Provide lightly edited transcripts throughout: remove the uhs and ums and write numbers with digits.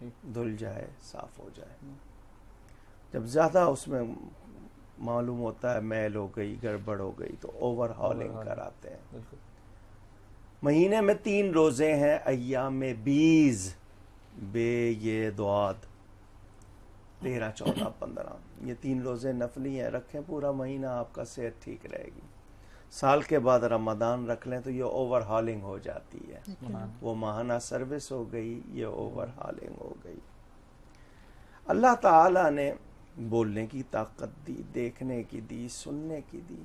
دھل جائے، صاف ہو جائے. جب زیادہ اس میں معلوم ہوتا ہے میل ہو گئی، گڑبڑ ہو گئی، تو اوور ہالنگ کراتے ہیں. مہینے میں 3 روزے ہیں، ایام 20 بے یہ دعاد 13 14 15. یہ 3 روزے نفلی ہیں، رکھیں پورا مہینہ، آپ کا صحت ٹھیک رہے گی. سال کے بعد رمضان رکھ لیں تو یہ اوور ہالنگ ہو جاتی ہے. وہ ماہانہ سروس ہو گئی، یہ اوور ہالنگ ہو گئی. اللہ تعالی نے بولنے کی طاقت دی، دیکھنے کی دی، سننے کی دی.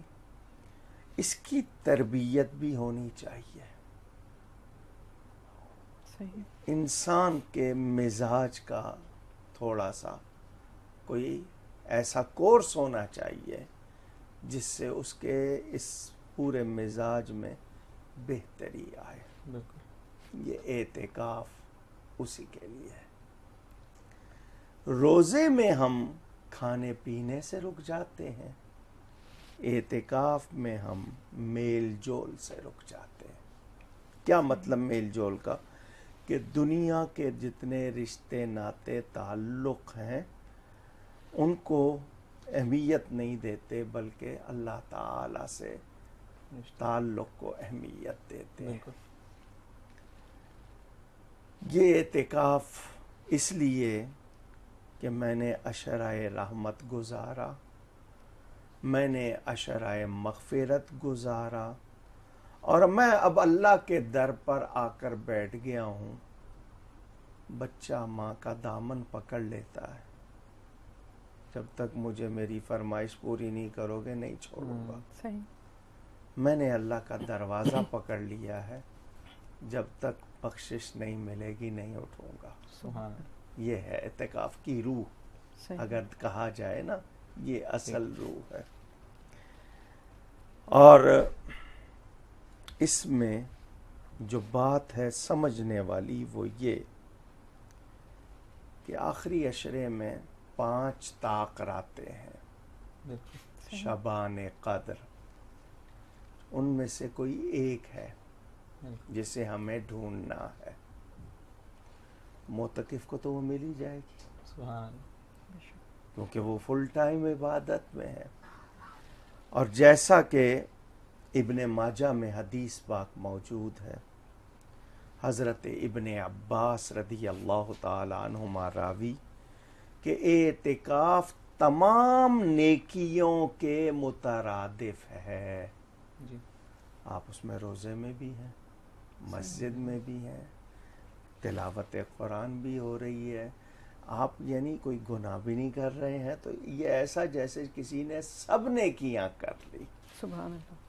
اس کی تربیت بھی ہونی چاہیے. انسان کے مزاج کا تھوڑا سا کوئی ایسا کورس ہونا چاہیے جس سے اس کے اس پورے مزاج میں بہتری آئے. یہ اعتکاف اسی کے لیے ہے. روزے میں ہم کھانے پینے سے رک جاتے ہیں، اعتکاف میں ہم میل جول سے رک جاتے ہیں. کیا مطلب میل جول کا؟ کہ دنیا کے جتنے رشتے ناتے تعلق ہیں ان کو اہمیت نہیں دیتے، بلکہ اللہ تعالی سے تعلق کو اہمیت دیتے ہیں. یہ اعتکاف اس لیے کہ میں نے عشرۂ رحمت گزارا، میں نے عشرۂ مغفرت گزارا، اور میں اب اللہ کے در پر آ کر بیٹھ گیا ہوں. بچہ ماں کا دامن پکڑ لیتا ہے، جب تک مجھے میری فرمائش پوری نہیں کرو گے نہیں چھوڑوں گا. میں نے اللہ کا دروازہ پکڑ لیا ہے، جب تک بخشش نہیں ملے گی نہیں اٹھوں گا. یہ ہے اعتکاف کی روح. اگر کہا جائے نا، یہ اصل روح ہے. اور اس میں جو بات ہے سمجھنے والی وہ یہ کہ آخری عشرے میں 5 طاق راتیں ہیں، شبان قدر. ان میں سے کوئی ایک ہے جسے ہمیں ڈھونڈنا ہے. معتکف کو تو وہ مل ہی جائے گی، کیونکہ وہ فل ٹائم عبادت میں ہے. اور جیسا کہ ابن ماجہ میں حدیث پاک موجود ہے، حضرت ابن عباس رضی اللہ تعالی عنہما راوی کہ اعتکاف تمام نیکیوں کے مترادف ہے. آپ اس میں روزے میں بھی ہیں، مسجد میں بھی ہیں، تلاوت قرآن بھی ہو رہی ہے، آپ یعنی کوئی گناہ بھی نہیں کر رہے ہیں. تو یہ ایسا جیسے کسی نے سب نیکیاں کر لی. سبحان اللہ.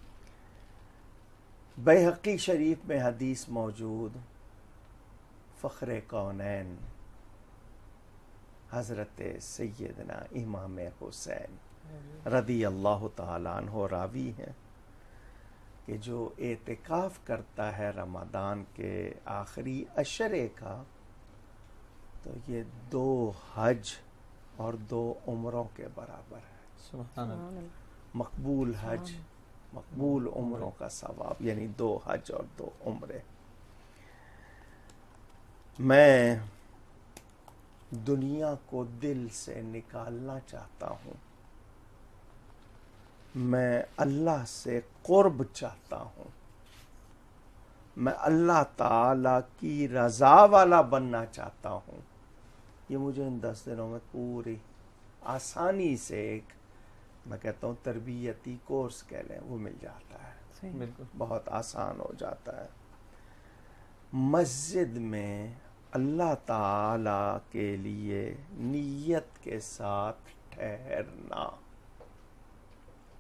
بیہقی شریف میں حدیث موجود، فخر کونین حضرت سیدنا امام حسین رضی اللہ تعالیٰ عنہ راوی ہیں کہ جو اعتکاف کرتا ہے رمضان کے آخری عشرے کا، تو یہ 2 حج اور 2 عمروں کے برابر ہے. سبحان اللہ. مقبول حج، مقبول عمروں کا ثواب، یعنی 2 حج اور 2 عمرے. میں دنیا کو دل سے نکالنا چاہتا ہوں. میں اللہ سے قرب چاہتا ہوں. میں اللہ تعالی کی رضا والا بننا چاہتا ہوں. یہ مجھے ان 10 دنوں میں پوری آسانی سے ایک میں کہتا ہوں تربیتی کورس کہہ لیں وہ مل جاتا ہے. بالکل بہت آسان ہو جاتا ہے. مسجد میں اللہ تعالی کے لیے نیت کے ساتھ ٹھہرنا،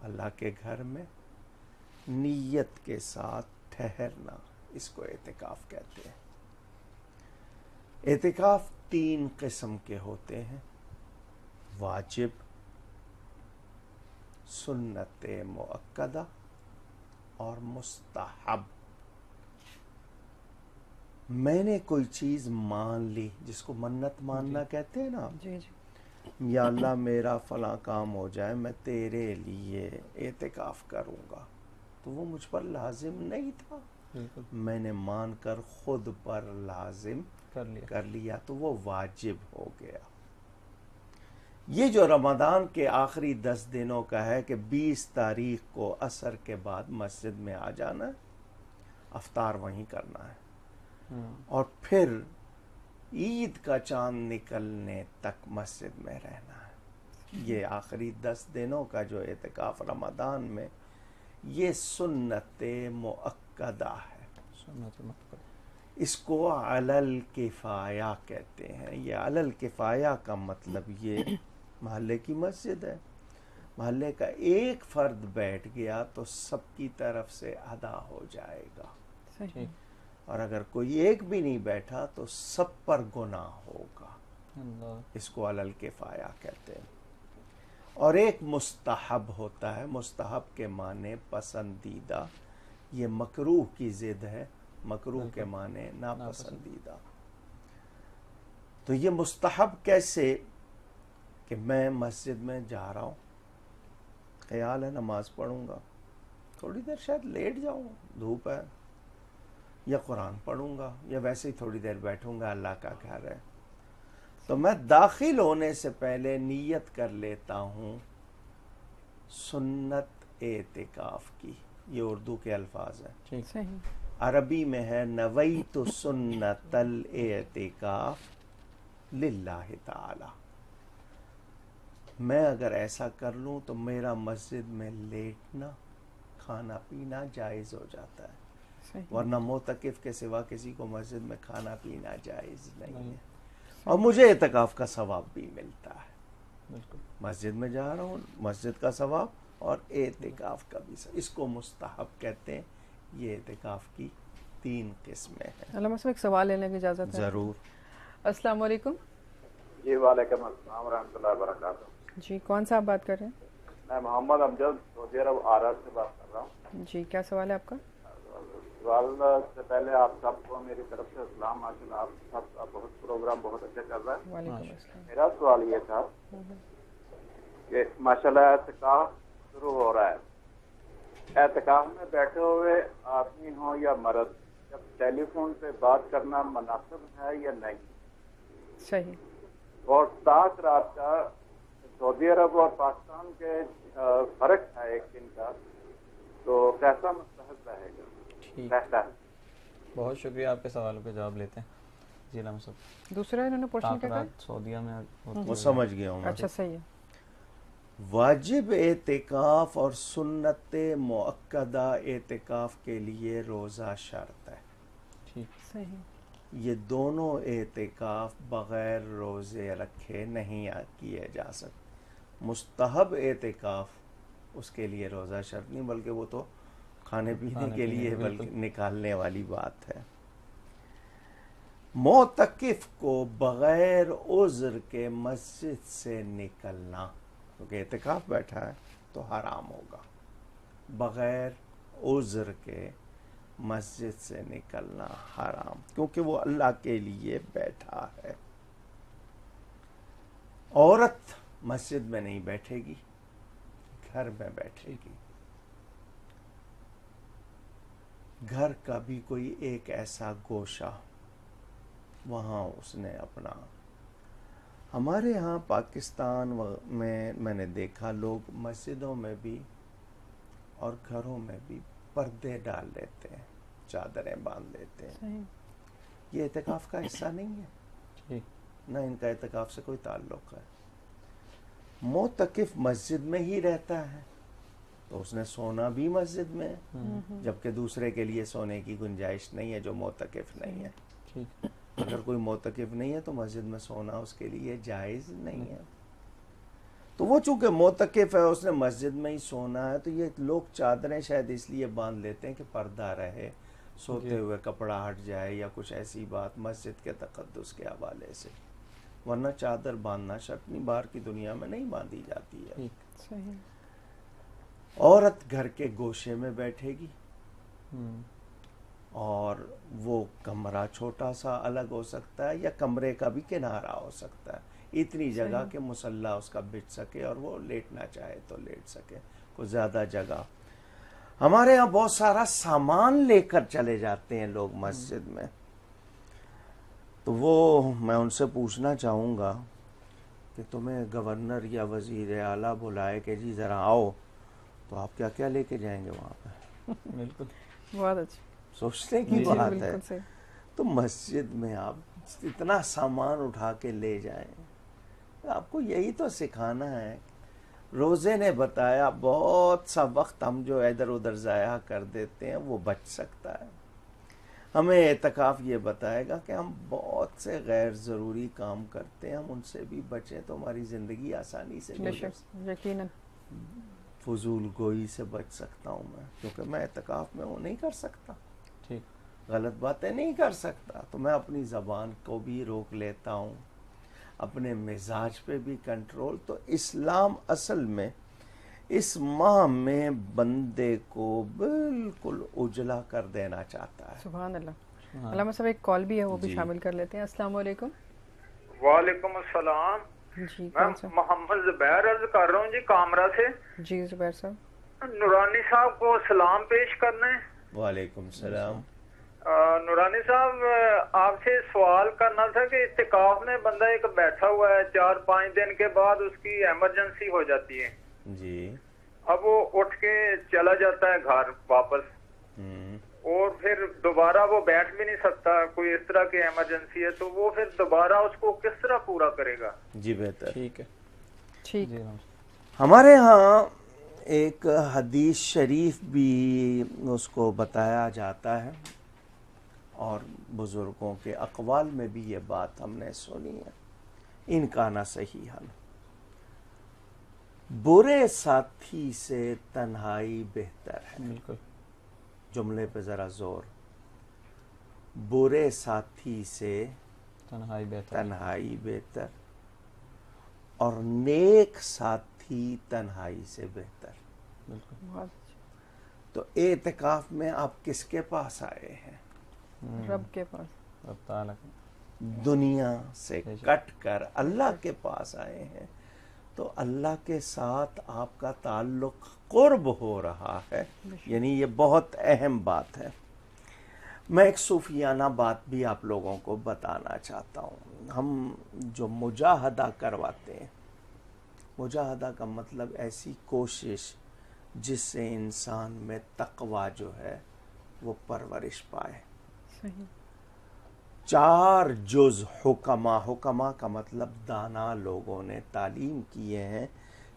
اللہ کے گھر میں نیت کے ساتھ ٹھہرنا، اس کو اعتکاف کہتے ہیں. اعتکاف 3 قسم کے ہوتے ہیں: واجب، سنت مؤکدہ اور مستحب. میں نے کوئی چیز مان لی، جس کو منت ماننا کہتے ہیں نا، یا اللہ میرا فلاں کام ہو جائے میں تیرے لیے اعتکاف کروں گا، تو وہ مجھ پر لازم نہیں تھا. میں نے مان کر خود پر لازم کر لیا تو وہ واجب ہو گیا. یہ جو رمضان کے آخری 10 دنوں کا ہے کہ 20 تاریخ کو عصر کے بعد مسجد میں آ جانا ہے, افطار وہیں کرنا ہے, اور پھر عید کا چاند نکلنے تک مسجد میں رہنا ہے. یہ آخری 10 دنوں کا جو اعتکاف رمضان میں, یہ سنت مؤکدہ ہے. اس کو علل کفایہ کہتے ہیں. یہ علل کفایہ کا مطلب یہ محلے کی مسجد ہے, محلے کا ایک فرد بیٹھ گیا تو سب کی طرف سے ادا ہو جائے گا, اور اگر کوئی ایک بھی نہیں بیٹھا تو سب پر گناہ ہوگا. اس کو علل کفایہ کہتے ہیں. اور ایک مستحب ہوتا ہے, مستحب کے معنی پسندیدہ, یہ مکروہ کی ضد ہے, مکروہ کے معنی ناپسندیدہ. تو یہ مستحب کیسے کہ میں مسجد میں جا رہا ہوں, خیال ہے نماز پڑھوں گا, تھوڑی دیر شاید لیٹ جاؤں, دھوپ ہے, یا قرآن پڑھوں گا, یا ویسے ہی تھوڑی دیر بیٹھوں گا, اللہ کا گھر ہے. تو میں داخل ہونے سے پہلے نیت کر لیتا ہوں سنت اعتکاف کی. یہ اردو کے الفاظ ہیں, عربی میں ہے نویت سنت الاعتکاف للہ تعالی. میں اگر ایسا کر لوں تو میرا مسجد میں لیٹنا, کھانا پینا جائز ہو جاتا ہے, ورنہ معتکف کے سوا کسی کو مسجد میں کھانا پینا جائز نہیں ہے. اور مجھے اعتکاف کا ثواب بھی ملتا ہے, مسجد میں جا رہا ہوں, مسجد کا ثواب اور اعتکاف کا بھی ثواب. اس کو مستحب کہتے ہیں. یہ اعتکاف کی 3 قسمیں ہیں. علامہ صاحب ایک سوال لینے کی اجازت ہے؟ ضرور. السلام علیکم. جی وعلیکم السلام ورحمۃ اللہ وبرکاتہ. جی کون سا آپ بات کر رہے ہیں؟ میں محمد امجد سعودی عرب آرا سے بات کر رہا ہوں. جی کیا سوال ہے آپ کا؟ سوال سے پہلے آپ سب کو میری طرف سے السلام. ماشاء اللہ آپ سب کا بہت پروگرام بہت اچھا چل رہا ہے. وعلیکم السلام. میرا سوال یہ تھا کہ ماشاء اللہ اعتکاف شروع ہو رہا ہے. اعتکاف میں بیٹھے ہوئے آدمی ہوں یا مرد, جب ٹیلی فون پہ بات کرنا مناسب ہے یا نہیں؟ صحیح. اور تاک رات کا سعودی عرب اور پاکستان کے فرق ہے ایک دن کا, تو کیسا مستحب رہے گا؟ ٹھیک, بہت شکریہ. آپ کے سوالوں کے جواب لیتے ہیں. جی علامہ صاحب دوسرا انہوں نے پوچھنے کا کہا سعودیہ میں وہ سمجھ گیا ہوں. اچھا صحیح ہے. واجب اعتکاف اور سنت مؤکدہ اعتکاف کے لیے روزہ شرط ہے. ٹھیک, صحیح. یہ دونوں اعتکاف بغیر روزے رکھے نہیں کیے جا سکتے. مستحب اعتکاف اس کے لیے روزہ شرط نہیں, بلکہ وہ تو کھانے پینے کے لیے بلکہ نکالنے والی بات ہے. معتکف کو بغیر عذر کے مسجد سے نکلنا, کیونکہ اعتکاف بیٹھا ہے تو حرام ہوگا, بغیر عذر کے مسجد سے نکلنا حرام, کیونکہ وہ اللہ کے لیے بیٹھا ہے. عورت مسجد میں نہیں بیٹھے گی, گھر میں بیٹھے گی. گھر کا بھی کوئی ایک ایسا گوشہ, وہاں اس نے اپنا. ہمارے یہاں پاکستان میں نے دیکھا لوگ مسجدوں میں بھی اور گھروں میں بھی پردے ڈال لیتے ہیں, چادریں باندھ لیتے ہیں. صحیح. یہ اعتکاف کا حصہ نہیں ہے, نہ ان کا اعتکاف سے کوئی تعلق ہے. معتکف مسجد میں ہی رہتا ہے تو اس نے سونا بھی مسجد میں ہے, جبکہ دوسرے کے لیے سونے کی گنجائش نہیں ہے جو معتکف نہیں ہے. اگر کوئی معتکف نہیں ہے تو مسجد میں سونا اس کے لیے جائز نہیں ہے. تو وہ چونکہ معتکف ہے, اس نے مسجد میں ہی سونا ہے, تو یہ لوگ چادریں شاید اس لیے باندھ لیتے ہیں کہ پردہ رہے, سوتے ہوئے کپڑا ہٹ جائے یا کچھ ایسی بات مسجد کے تقدس کے حوالے سے. ورنہ چادر باندھنا شرط نہیں, باہر کی دنیا میں نہیں باندھی جاتی ہے. صحیح. عورت گھر کے گوشے میں بیٹھے گی, اور وہ کمرہ چھوٹا سا الگ ہو سکتا ہے یا کمرے کا بھی کنارہ ہو سکتا ہے, اتنی جگہ کہ مصلی اس کا بچھ سکے اور وہ لیٹنا چاہے تو لیٹ سکے. کوئی زیادہ جگہ. ہمارے ہاں بہت سارا سامان لے کر چلے جاتے ہیں لوگ مسجد میں, تو وہ میں ان سے پوچھنا چاہوں گا کہ تمہیں گورنر یا وزیر اعلیٰ بلائے کہ جی ذرا آؤ، تو آپ کیا کیا لے کے جائیں گے وہاں پہ؟ بالکل، بہت اچھا، سوچنے کی جی بات ہے. بالکل صحیح. تو مسجد میں آپ اتنا سامان اٹھا کے لے جائیں، آپ کو یہی تو سکھانا ہے. روزے نے بتایا بہت سا وقت ہم جو ادھر ادھر ضائع کر دیتے ہیں وہ بچ سکتا ہے. ہمیں اعتکاف یہ بتائے گا کہ ہم بہت سے غیر ضروری کام کرتے ہیں، ہم ان سے بھی بچیں تو ہماری زندگی آسانی سے بے گزر شک، یقیناً. فضول گوئی سے بچ سکتا ہوں میں، کیونکہ میں اعتکاف میں وہ نہیں کر سکتا، ٹھیک، غلط باتیں نہیں کر سکتا. تو میں اپنی زبان کو بھی روک لیتا ہوں، اپنے مزاج پہ بھی کنٹرول. تو اسلام اصل میں اس ماہ میں بندے کو بالکل اجلا کر دینا چاہتا ہے. سبحان اللہ. علامہ صاحب ایک کال بھی ہے، وہ بھی جی. شامل کر لیتے ہیں. السلام علیکم. وعلیکم السلام. جی میں کون سا؟ محمد زبیر عرض کر رہا ہوں جی کامرا سے. جی زبیر صاحب. نورانی صاحب کو سلام پیش کرنا ہے. وعلیکم السلام. نورانی صاحب آپ سے سوال کرنا تھا کہ اعتکاف میں بندہ ایک بیٹھا ہوا ہے، 4-5 دن کے بعد اس کی ایمرجنسی ہو جاتی ہے. جی. اب وہ اٹھ کے چلا جاتا ہے گھر واپس، اور پھر دوبارہ وہ بیٹھ بھی نہیں سکتا، کوئی اس طرح کی ایمرجنسی ہے، تو وہ پھر دوبارہ اس کو کس طرح پورا کرے گا؟ جی بہتر. ٹھیک ہے. ٹھیک. جی ہمارے ہاں ایک حدیث شریف بھی اس کو بتایا جاتا ہے، اور بزرگوں کے اقوال میں بھی یہ بات ہم نے سنی ہے. ان کا نہ صحیح حل، برے ساتھی سے تنہائی بہتر ہے. بالکل. جملے پہ ذرا زور. برے ساتھی سے تنہائی بہتر. تنہائی بہتر، اور نیک ساتھی تنہائی سے بہتر. بالکل. بہت اچھا. تو اعتکاف میں آپ کس کے پاس آئے ہیں؟ رب کے پاس. رب تعالیٰ. دنیا سے کٹ کر اللہ کے پاس آئے ہیں، تو اللہ کے ساتھ آپ کا تعلق قرب ہو رہا ہے. یعنی یہ بہت اہم بات ہے. میں ایک صوفیانہ بات بھی آپ لوگوں کو بتانا چاہتا ہوں. ہم جو مجاہدہ کرواتے ہیں، مجاہدہ کا مطلب ایسی کوشش جس سے انسان میں تقوی جو ہے وہ پرورش پائے. صحیح. 4 جز حکما کا مطلب دانا لوگوں نے تعلیم کیے ہیں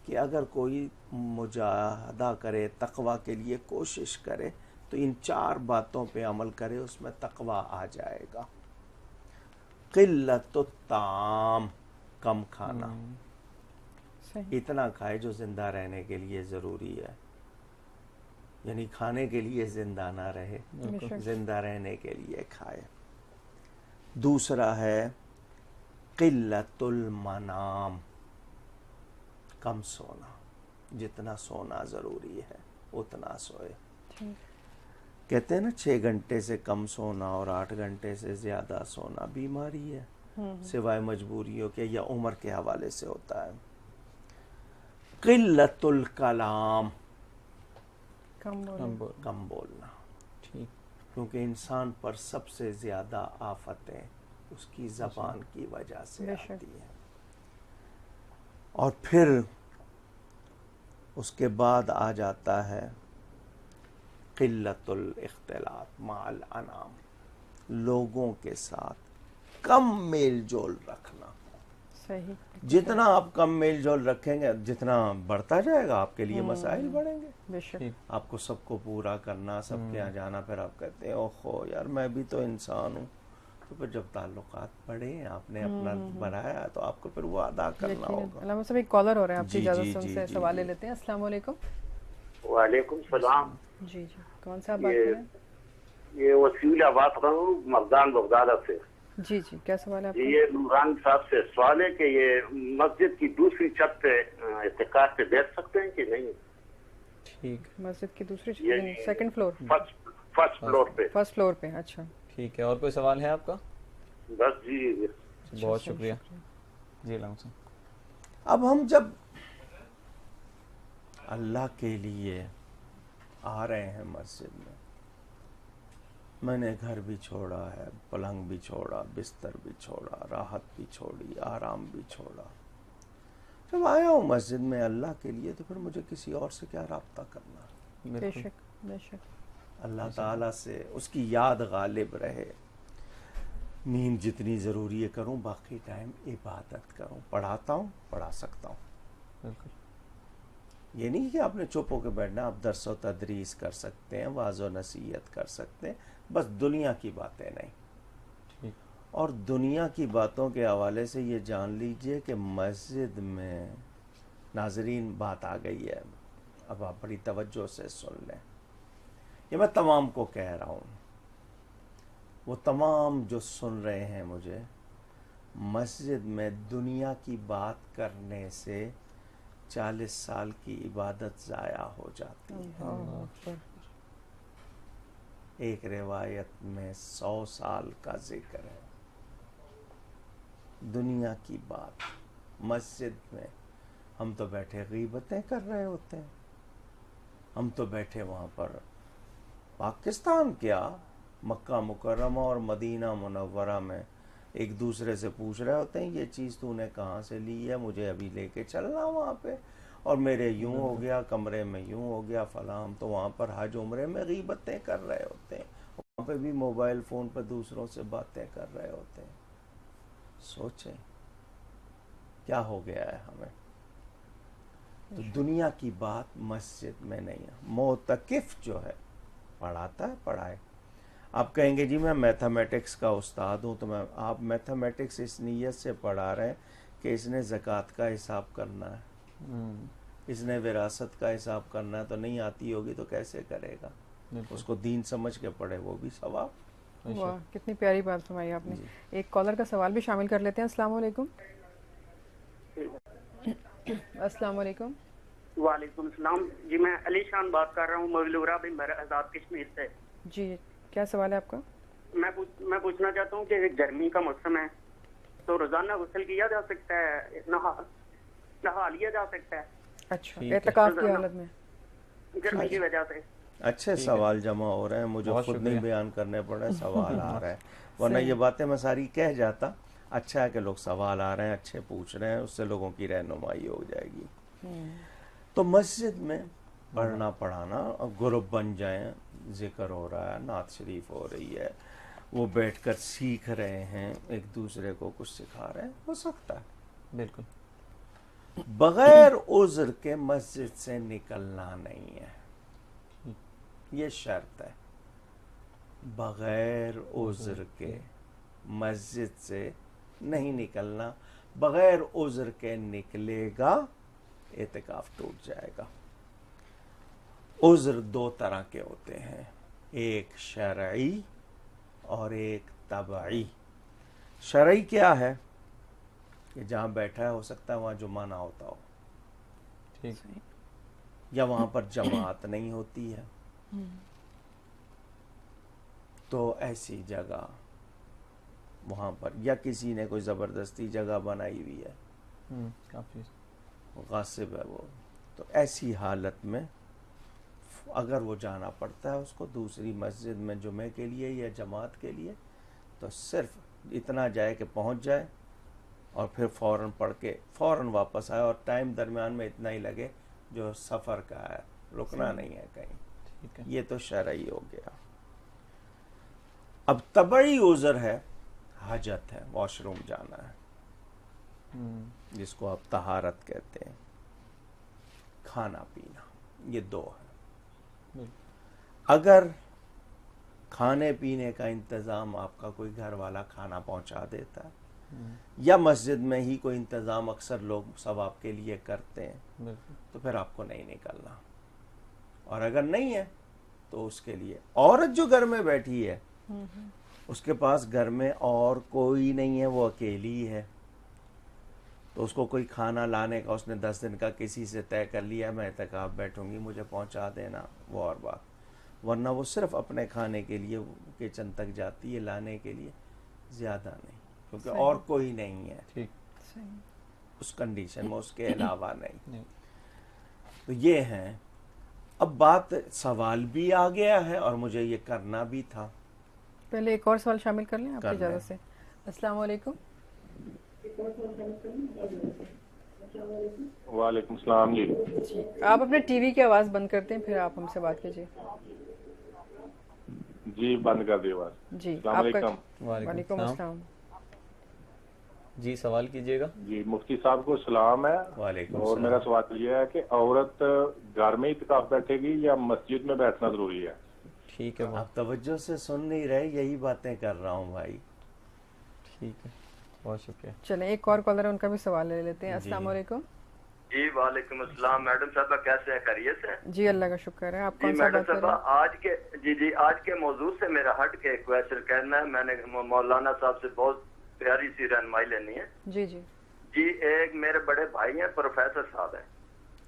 کہ اگر کوئی مجاہدہ کرے، تقوی کے لیے کوشش کرے، تو ان 4 باتوں پہ عمل کرے، اس میں تقوی آ جائے گا. قلت الطعام، کم کھانا. صحیح. اتنا کھائے جو زندہ رہنے کے لیے ضروری ہے، یعنی کھانے کے لیے زندہ نہ رہے، زندہ رہنے کے لیے کھائے. دوسرا ہے قلت المنام، کم سونا. جتنا سونا ضروری ہے اتنا سوئے. کہتے ہیں نا 6 گھنٹے سے کم سونا اور 8 گھنٹے سے زیادہ سونا بیماری ہے، سوائے مجبوریوں کے یا عمر کے حوالے سے ہوتا ہے. قلت الکلام، کم بولنا. ٹھیک. کیونکہ انسان پر سب سے زیادہ آفتیں اس کی زبان کی وجہ سے آتی ہیں. اور پھر اس کے بعد آ جاتا ہے قلت الاختلاط مع الانام، لوگوں کے ساتھ کم میل جول رکھنا. صحیح. جتنا آپ کم میل جول رکھیں گے، جتنا بڑھتا جائے گا آپ کے لیے مسائل بڑھیں گے. بے شک. آپ کو سب کو پورا کرنا، سب کے یہاں جانا، پھر آپ کہتے ہیں اوہو یار میں بھی تو انسان ہوں. تو پھر جب تعلقات بڑھے، آپ نے اپنا بنایا، تو آپ کو پھر وہ ادا کرنا ہوگا. علامہ صاحب ایک کالر ہو رہے ہیں، آپ کی جی، اجازت جی، سے ان جی، سے جی، سوال جی. لے لیتے ہیں. السلام علیکم. وعلیکم السلام. جی کون سا آپ بات کر رہے ہیں؟ یہ وسیل بات کر رہا ہوں مردان بغداد سے. جی کیا سوال ہے آپ کا؟ یہ نوران صاحب سے سوال ہے کہ یہ مسجد کی دوسری چھت پہ اعتکاف پہ بیٹھ سکتے ہیں کہ نہیں؟ ٹھیک. مسجد کی دوسری سیکنڈ فلور؟ فرسٹ فلور پہ. فرسٹ فلور پہ. اچھا ٹھیک ہے. اور کوئی سوال ہے آپ کا؟ بس جی. بہت شکریہ. جی علامہ صاحب. اب ہم جب اللہ کے لیے آ رہے ہیں مسجد میں، میں نے گھر بھی چھوڑا ہے، پلنگ بھی چھوڑا، بستر بھی چھوڑا، راحت بھی چھوڑی، آرام بھی چھوڑا. جب آیا ہوں مسجد میں اللہ کے لیے تو پھر مجھے کسی اور سے کیا رابطہ کرنا. بے بالکل. شک بے شک. اللہ تعالیٰ سے اس کی یاد غالب رہے. نیند جتنی ضروری ہے کروں، باقی ٹائم عبادت کروں. پڑھاتا ہوں، پڑھا سکتا ہوں. بالکل. یہ نہیں کہ آپ نے چپ ہو کے بیٹھنا. آپ درس و تدریس کر سکتے ہیں، واعظ و نصیحت کر سکتے ہیں، بس دنیا کی باتیں نہیں. ٹھیک. اور دنیا کی باتوں کے حوالے سے یہ جان لیجئے کہ مسجد میں ناظرین بات آ گئی ہے. اب آپ بڑی توجہ سے سن لیں. یہ میں تمام کو کہہ رہا ہوں، وہ تمام جو سن رہے ہیں مجھے، مسجد میں دنیا کی بات کرنے سے 40 سال کی عبادت ضائع ہو جاتی ہے. اللہ اکبر. ایک روایت میں 100 سال کا ذکر ہے. دنیا کی بات مسجد میں، ہم تو بیٹھے غیبتیں کر رہے ہوتے ہیں. ہم تو بیٹھے وہاں پر پاکستان کیا، مکہ مکرمہ اور مدینہ منورہ میں ایک دوسرے سے پوچھ رہے ہوتے ہیں یہ چیز تو نے کہاں سے لی ہے، مجھے ابھی لے کے چلنا وہاں پہ، اور میرے یوں ہو گیا، کمرے میں یوں ہو گیا فلاں. ہم تو وہاں پر حج عمرے میں غیبتیں کر رہے ہوتے ہیں، وہاں پہ بھی موبائل فون پہ دوسروں سے باتیں کر رہے ہوتے ہیں. سوچیں کیا ہو گیا ہے ہمیں. تو دنیا کی بات مسجد میں نہیں ہے. معتکف جو ہے پڑھاتا ہے، پڑھائے. آپ کہیں گے جی میں میتھمیٹکس کا استاد ہوں، تو آپ میتھمیٹکس اس نیت سے پڑھا رہے ہیں کہ اس نے زکوٰۃ کا حساب کرنا ہے، اس نے وراثت کا حساب کرنا ہے، تو نہیں آتی ہوگی تو کیسے کرے گا. اس کو دین سمجھ کے پڑھے، وہ بھی ثواب. واہ کتنی پیاری بات فرمائی آپ نے. جی. ایک کالر کا سوال بھی شامل کر لیتے ہیں. السلام علیکم. السلام علیکم. وعلیکم السلام جی. میں علی شان بات کر رہا ہوں مغلورہ بن آزاد کشمیر سے. جی کیا سوال ہے آپ کا؟ میں پوچھنا چاہتا ہوں کہ گرمی کا موسم ہے تو روزانہ غسل کیا جا سکتا ہے، نہا لیا جا سکتا ہے؟ اچھا اعتکاف کی حالت میں گرمی کی وجہ سے. اچھے سوال جمع ہو رہے ہیں، مجھے خود نہیں بیان کرنے پڑے، سوال آ رہے ہیں. ورنہ یہ باتیں میں ساری کہہ جاتا. اچھا ہے کہ لوگ سوال آ رہے ہیں، اچھے پوچھ رہے ہیں، اس سے لوگوں کی رہنمائی ہو جائے گی. تو مسجد میں پڑھنا پڑھانا، اور گروپ بن جائیں، ذکر ہو رہا ہے، نعت شریف ہو رہی ہے، وہ بیٹھ کر سیکھ رہے ہیں، ایک دوسرے کو کچھ سکھا رہے ہیں، ہو سکتا ہے. بالکل. بغیر عذر کے مسجد سے نکلنا نہیں ہے، یہ شرط ہے. بغیر عذر کے مسجد سے نہیں نکلنا. بغیر عذر کے نکلے گا اعتکاف ٹوٹ جائے گا. عذر 2 طرح کے ہوتے ہیں، ایک شرعی اور ایک طبعی. شرعی کیا ہے کہ جہاں بیٹھا ہے ہو سکتا ہے وہاں جمعہ نہ ہوتا ہو، ٹھیک. یا وہاں پر جماعت نہیں ہوتی ہے، تو ایسی جگہ وہاں پر، یا کسی نے کوئی زبردستی جگہ بنائی ہوئی ہے، کافی غاصب ہے وہ، تو ایسی حالت میں اگر وہ جانا پڑتا ہے اس کو دوسری مسجد میں جمعے کے لیے یا جماعت کے لیے، تو صرف اتنا جائے کہ پہنچ جائے اور پھر فوراً پڑھ کے فوراً واپس آئے، اور ٹائم درمیان میں اتنا ہی لگے جو سفر کا ہے، رکنا نہیں ہے کہیں. ٹھیک ہے. یہ تو شرعی ہو گیا. اب طبعی عذر ہے، حاجت ہے، واش روم جانا ہے، جس کو آپ طہارت کہتے ہیں، کھانا پینا، یہ 2 ہے. اگر کھانے پینے کا انتظام آپ کا کوئی گھر والا کھانا پہنچا دیتا ہے، یا مسجد میں ہی کوئی انتظام اکثر لوگ ثواب کے لیے کرتے ہیں، تو پھر آپ کو نہیں نکلنا. اور اگر نہیں ہے تو اس کے لیے عورت جو گھر میں بیٹھی ہے، اس کے پاس گھر میں اور کوئی نہیں ہے، وہ اکیلی ہے، تو اس کو کوئی کھانا لانے کا اس نے 10 دن کا کسی سے طے کر لیا، میں اعتکاف بیٹھوں گی، مجھے پہنچا دینا، وہ اور بات. ورنہ وہ صرف اپنے کھانے کے لیے کچن تک جاتی ہے، لانے کے لیے زیادہ نہیں، کیونکہ اور کوئی نہیں ہے. ٹھیک. اس کنڈیشن میں اس کے علاوہ نہیں. تو یہ ہیں. اب بات سوال بھی آ گیا ہے اور مجھے یہ کرنا بھی تھا. پہلے ایک اور سوال شامل کر لیں آپ کی کر لیں۔ اجازت سے. السلام علیکم. وعلیکم السلام جی. جی آپ اپنے ٹی وی کی آواز بند کرتے ہیں پھر آپ ہم سے بات کیجیے. جی بند کر دی بات. جی السلام آپ کا علیکم. وعلیکم السلام. جی سوال کیجیے گا. جی مفتی صاحب کو سلام ہے. وعلیکم اور السلام. میرا سوال یہ ہے کہ عورت گھر میں اعتکاف بیٹھے گی یا مسجد میں بیٹھنا ضروری ہے؟ ٹھیک ہے آپ توجہ سے سن نہیں رہے, یہی باتیں کر رہا ہوں بھائی. ٹھیک ہے, بہت شکریہ. چلیں ایک اور کالر ہے, ان کا بھی سوال لے لیتے ہیں. السلام علیکم. جی وعلیکم السلام. میڈم صاحبہ کیسے ہیں, خیریت سے؟ جی اللہ کا شکر ہے. آپ جی کون سا میڈم بات کر رہے صاحبہ ہیں؟ آج کے موضوع سے میرا ہٹ کے ایک کویشچن کرنا ہے. میں نے مولانا صاحب سے بہت پیاری سی رہنمائی لینی ہے. جی جی جی ایک میرے بڑے بھائی ہیں, پروفیسر صاحب ہیں,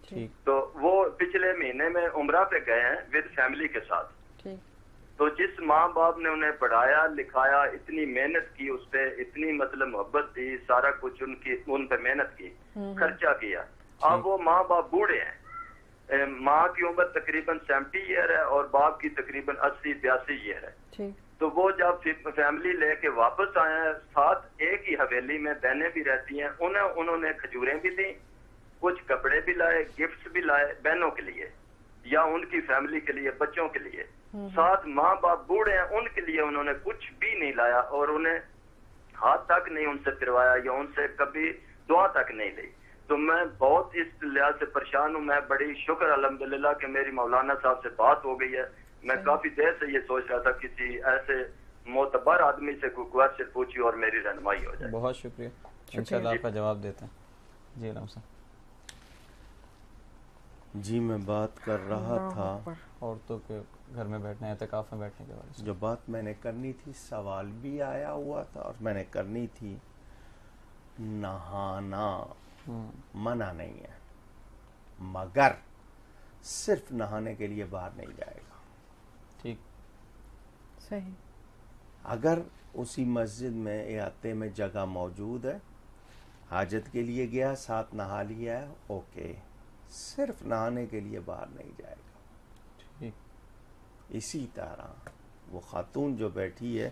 ٹھیک. تو وہ پچھلے مہینے میں عمرہ پہ گئے ہیں ود فیملی کے ساتھ. ٹھیک. تو جس ماں باپ نے انہیں پڑھایا لکھایا, اتنی محنت کی اس پہ, اتنی مطلب محبت دی, سارا کچھ ان پہ محنت کی, خرچہ کیا, اب وہ ماں باپ بوڑھے ہیں. ماں کی عمر تقریباً 70 ایئر ہے اور باپ کی تقریباً 80-82 ایئر ہے. ٹھیک. تو وہ جب فیملی لے کے واپس آئے ہیں, ساتھ ایک ہی حویلی میں بہنیں بھی رہتی ہیں, انہوں نے کھجوریں بھی دیں, کچھ کپڑے بھی لائے, گفٹس بھی لائے بہنوں کے لیے یا ان کی فیملی کے لیے, بچوں کے لیے. ساتھ ماں باپ بوڑھے ہیں, ان کے لیے انہوں نے کچھ بھی نہیں لایا اور انہیں ہاتھ تک نہیں ان سے پھروایا یا ان سے کبھی دعا تک نہیں لی. تو میں بہت اس لحاظ سے پریشان ہوں. میں بڑی شکر الحمدللہ کہ میری مولانا صاحب سے بات ہو گئی ہے. میں کافی دیر سے یہ سوچ رہا تھا کسی ایسے معتبر آدمی سے کوئی کویشچن پوچھی اور میری رہنمائی ہو جائے. بہت شکریہ, انشاءاللہ آپ کا جواب دیتے ہیں. جی علام صاحب. جی میں بات کر رہا تھا عورتوں کے گھر میں بیٹھنے, اعتکاف میں بیٹھنے کے بارے میں. جو بات میں نے کرنی تھی, سوال بھی آیا ہوا تھا اور میں نے کرنی تھی. نہانا منع نہیں ہے, مگر صرف نہانے کے لیے باہر نہیں جائے گا. ٹھیک. صحیح. اگر اسی مسجد میں احاطے میں جگہ موجود ہے, حاجت کے لیے گیا, ساتھ نہا لیا ہے, اوکے, صرف نہانے کے لیے باہر نہیں جائے گا. ٹھیک. اسی طرح وہ خاتون جو بیٹھی ہے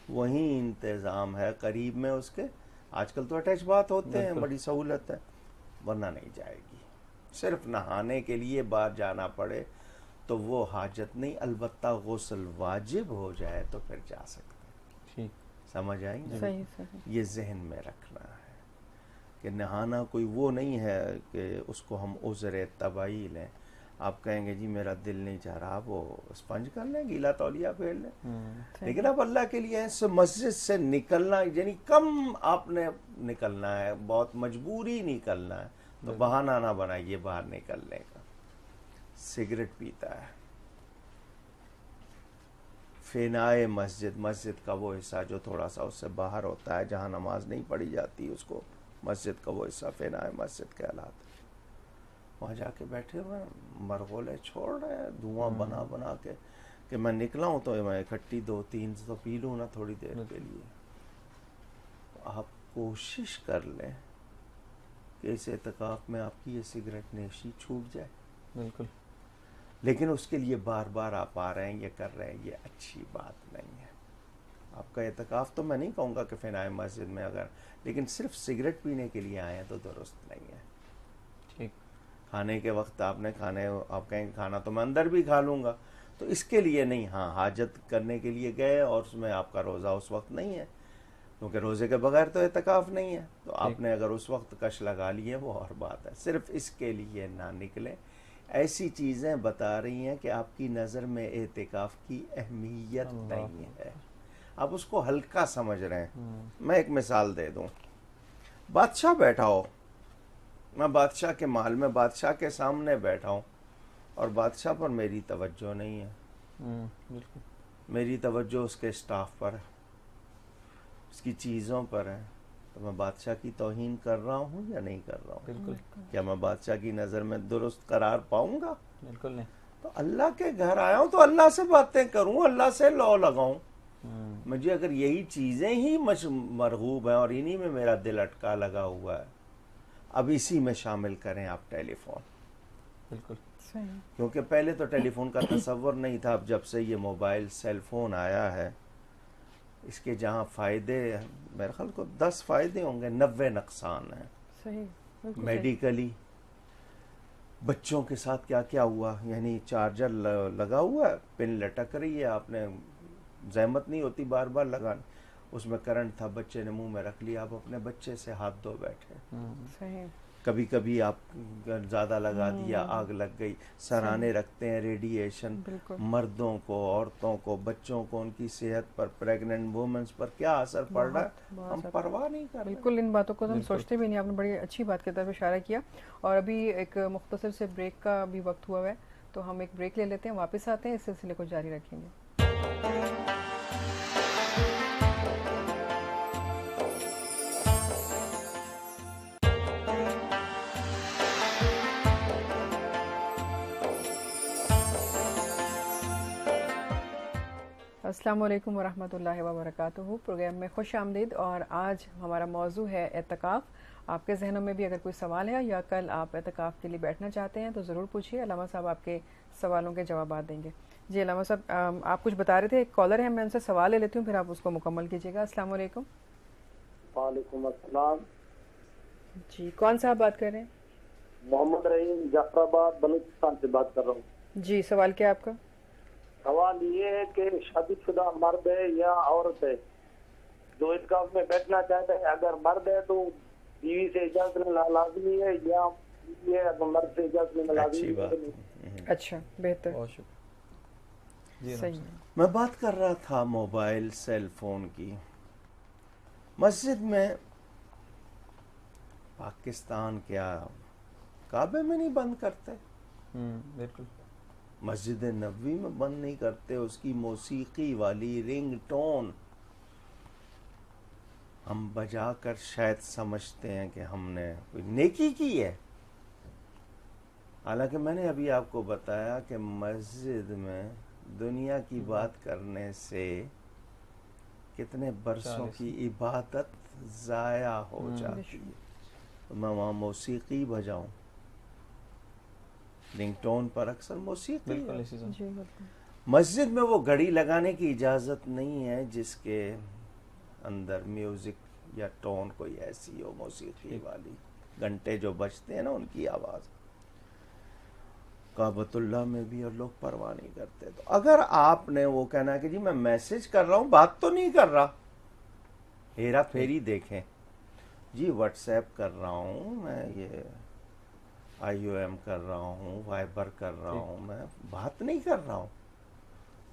وہیں انتظام ہے قریب میں اس کے, آج کل تو اٹیچ بات ہوتے ہیں, بڑی سہولت ہے, ورنہ نہیں جائے گی. صرف نہانے کے لیے باہر جانا پڑے تو وہ حاجت نہیں, البتہ غسل واجب ہو جائے تو پھر جا سکتے ہیں. ٹھیک. سمجھ آئی؟ صحیح صحیح. یہ ذہن میں رکھنا ہے کہ نہانا کوئی وہ نہیں ہے کہ اس کو ہم عذر تباہی لیں. آپ کہیں گے جی میرا دل نہیں چاہ رہا, وہ اسپنج کر لیں, گیلا تولیہ پھیر لیں. لیکن اب اللہ کے لیے اس مسجد سے نکلنا, یعنی کم آپ نے نکلنا ہے, بہت مجبوری نکلنا ہے, تو بہانہ نہ بنائیے باہر نکلنے کا. سگریٹ پیتا ہے, فنائے مسجد, مسجد کا وہ حصہ جو تھوڑا سا اس سے باہر ہوتا ہے جہاں نماز نہیں پڑھی جاتی, اس کو مسجد کا وہ حصہ فنائے مسجد کہلاتا ہے. وہاں جا کے بیٹھے ہوئے مرغولے چھوڑ رہے ہیں, دھواں بنا بنا کے, کہ میں نکلا ہوں تو میں اکٹھی 2-3 تو پی لوں نا تھوڑی دیر کے لیے. آپ کوشش کر لیں کہ اس اعتکاف میں آپ کی یہ سگریٹ نوشی چھوٹ جائے. بالکل. لیکن اس کے لیے بار بار آپ آ رہے ہیں, یہ کر رہے ہیں, یہ اچھی بات نہیں ہے. آپ کا اعتکاف تو میں نہیں کہوں گا کہ فنائے مسجد میں, اگر لیکن صرف سگریٹ پینے کے لیے آئے ہیں تو درست نہیں ہے. ٹھیک. کھانے کے وقت آپ نے آپ کہیں کھانا تو میں اندر بھی کھا لوں گا, تو اس کے لیے نہیں. ہاں حاجت کرنے کے لیے گئے اور اس میں آپ کا روزہ اس وقت نہیں ہے, کیونکہ روزے کے بغیر تو اعتکاف نہیں ہے, تو آپ نے اگر اس وقت کش لگا لی ہے وہ اور بات ہے. صرف اس کے لیے نہ نکلیں. ایسی چیزیں بتا رہی ہیں کہ آپ کی نظر میں اعتکاف کی اہمیت نہیں ہے, آپ اس کو ہلکا سمجھ رہے ہیں. میں ایک مثال دے دوں. بادشاہ بیٹھا ہو, میں بادشاہ کے محل میں بادشاہ کے سامنے بیٹھا ہوں اور بادشاہ پر میری توجہ نہیں ہے. بالکل. میری توجہ اس کے اسٹاف پر ہے, اس کی چیزوں پر ہے, تو میں بادشاہ کی توہین کر رہا ہوں یا نہیں کر رہا ہوں؟ بالکل. کیا میں بادشاہ کی نظر میں درست قرار پاؤں گا؟ بالکل نہیں. تو اللہ کے گھر آیا ہوں تو اللہ سے باتیں کروں, اللہ سے لو لگاؤں. مجھے اگر یہی چیزیں ہی مرغوب ہیں اور انہی میں میرا دل اٹکا لگا ہوا ہے, اب اسی میں شامل کریں آپ ٹیلی فون. بالکل. کیونکہ پہلے تو ٹیلی فون کا تصور نہیں تھا, اب جب سے یہ موبائل سیل فون آیا ہے اس کے جہاں فائدے میرے خیال کو 10 فائدے ہوں گے 90 نقصان ہیں. صحیح. بالکل صحیح. میڈیکلی بچوں کے ساتھ کیا کیا ہوا, یعنی چارجر لگا ہوا ہے, پن لٹک رہی ہے, آپ نے زحمت نہیں ہوتی بار بار لگانے, اس میں کرنٹ تھا, بچے نے منہ میں رکھ لیا, آپ اپنے بچے سے ہاتھ دھو بیٹھے. صحیح. کبھی کبھی آپ زیادہ لگا دیا, آگ لگ گئی. سرانے رکھتے ہیں ریڈیشن, بالکل. مردوں کو, عورتوں کو, بچوں کو, ان کی صحت پر, پریگننٹ وومنس پر کیا اثر پڑ رہا ہے, ہم پرواہ نہیں کر رہے. بالکل ان باتوں کو ہم سوچتے بھی نہیں. آپ نے بڑی اچھی بات کی طرف اشارہ کیا. اور ابھی ایک مختصر سے بریک کا بھی وقت ہوا ہے, تو ہم ایک بریک لے لیتے ہیں, واپس آتے ہیں, اس سلسلے کو جاری رکھیں گے. السلام علیکم ورحمۃ اللہ وبرکاتہ. پروگرام میں خوش آمدید. اور آج ہمارا موضوع ہے اعتکاف. آپ کے ذہنوں میں بھی اگر کوئی سوال ہے یا کل آپ اعتکاف کے لیے بیٹھنا چاہتے ہیں تو ضرور پوچھیے. علامہ صاحب آپ کے سوالوں کے جوابات دیں گے. جی علامہ صاحب, آپ کچھ بتا رہے تھے, ایک کالر ہے, میں ان سے سوال لے لیتی ہوں, پھر آپ اس کو مکمل کیجیے گا. السلام علیکم. وعلیکم السلام. جی کون صاحب بات کر رہے ہیں؟ محمد رحیم, جعفر آباد, بلوچستان سے بات کر رہا ہوں. جی سوال کیا آپ کا؟ سوال یہ ہے کہ شادی شدہ مرد ہے یا عورت ہے جو اعتکاف میں بیٹھنا چاہتا ہے, اگر مرد ہے تو بیوی سے اجازت لینا لازمی ہے, یا بیوی ہے اگر مرد سے اجازت لینا لازمی ہے؟ اچھا, بہتر. بہت شکریہ. صحیح. میں بات کر رہا تھا موبائل سیل فون کی. مسجد میں پاکستان کیا کعبے میں نہیں بند کرتے, بالکل. مسجد نبوی میں بند نہیں کرتے. اس کی موسیقی والی رنگ ٹون ہم بجا کر شاید سمجھتے ہیں کہ ہم نے کوئی نیکی کی ہے, حالانکہ میں نے ابھی آپ کو بتایا کہ مسجد میں دنیا کی بات کرنے سے کتنے برسوں کی عبادت ضائع ہو جاتی ہے. تو میں وہاں موسیقی بجاؤں, رنگ ٹون پر اکثر موسیقی ہے. مسجد میں وہ گھڑی لگانے کی اجازت نہیں ہے جس کے اندر میوزک یا ٹون کوئی ایسی ہو موسیقی والی. گھنٹے جو بجتے ہیں نا ان کی آواز, کعبۃ اللہ میں بھی, اور لوگ پرواہ نہیں کرتے. تو اگر آپ نے وہ کہنا ہے کہ جی میں میسج کر رہا ہوں, بات تو نہیں کر رہا, ہیرا پھیری دیکھیں, جی واٹس ایپ کر رہا ہوں میں, یہ IOM کر رہا ہوں, وائبر کر رہا ہوں, میں بات نہیں کر رہا ہوں.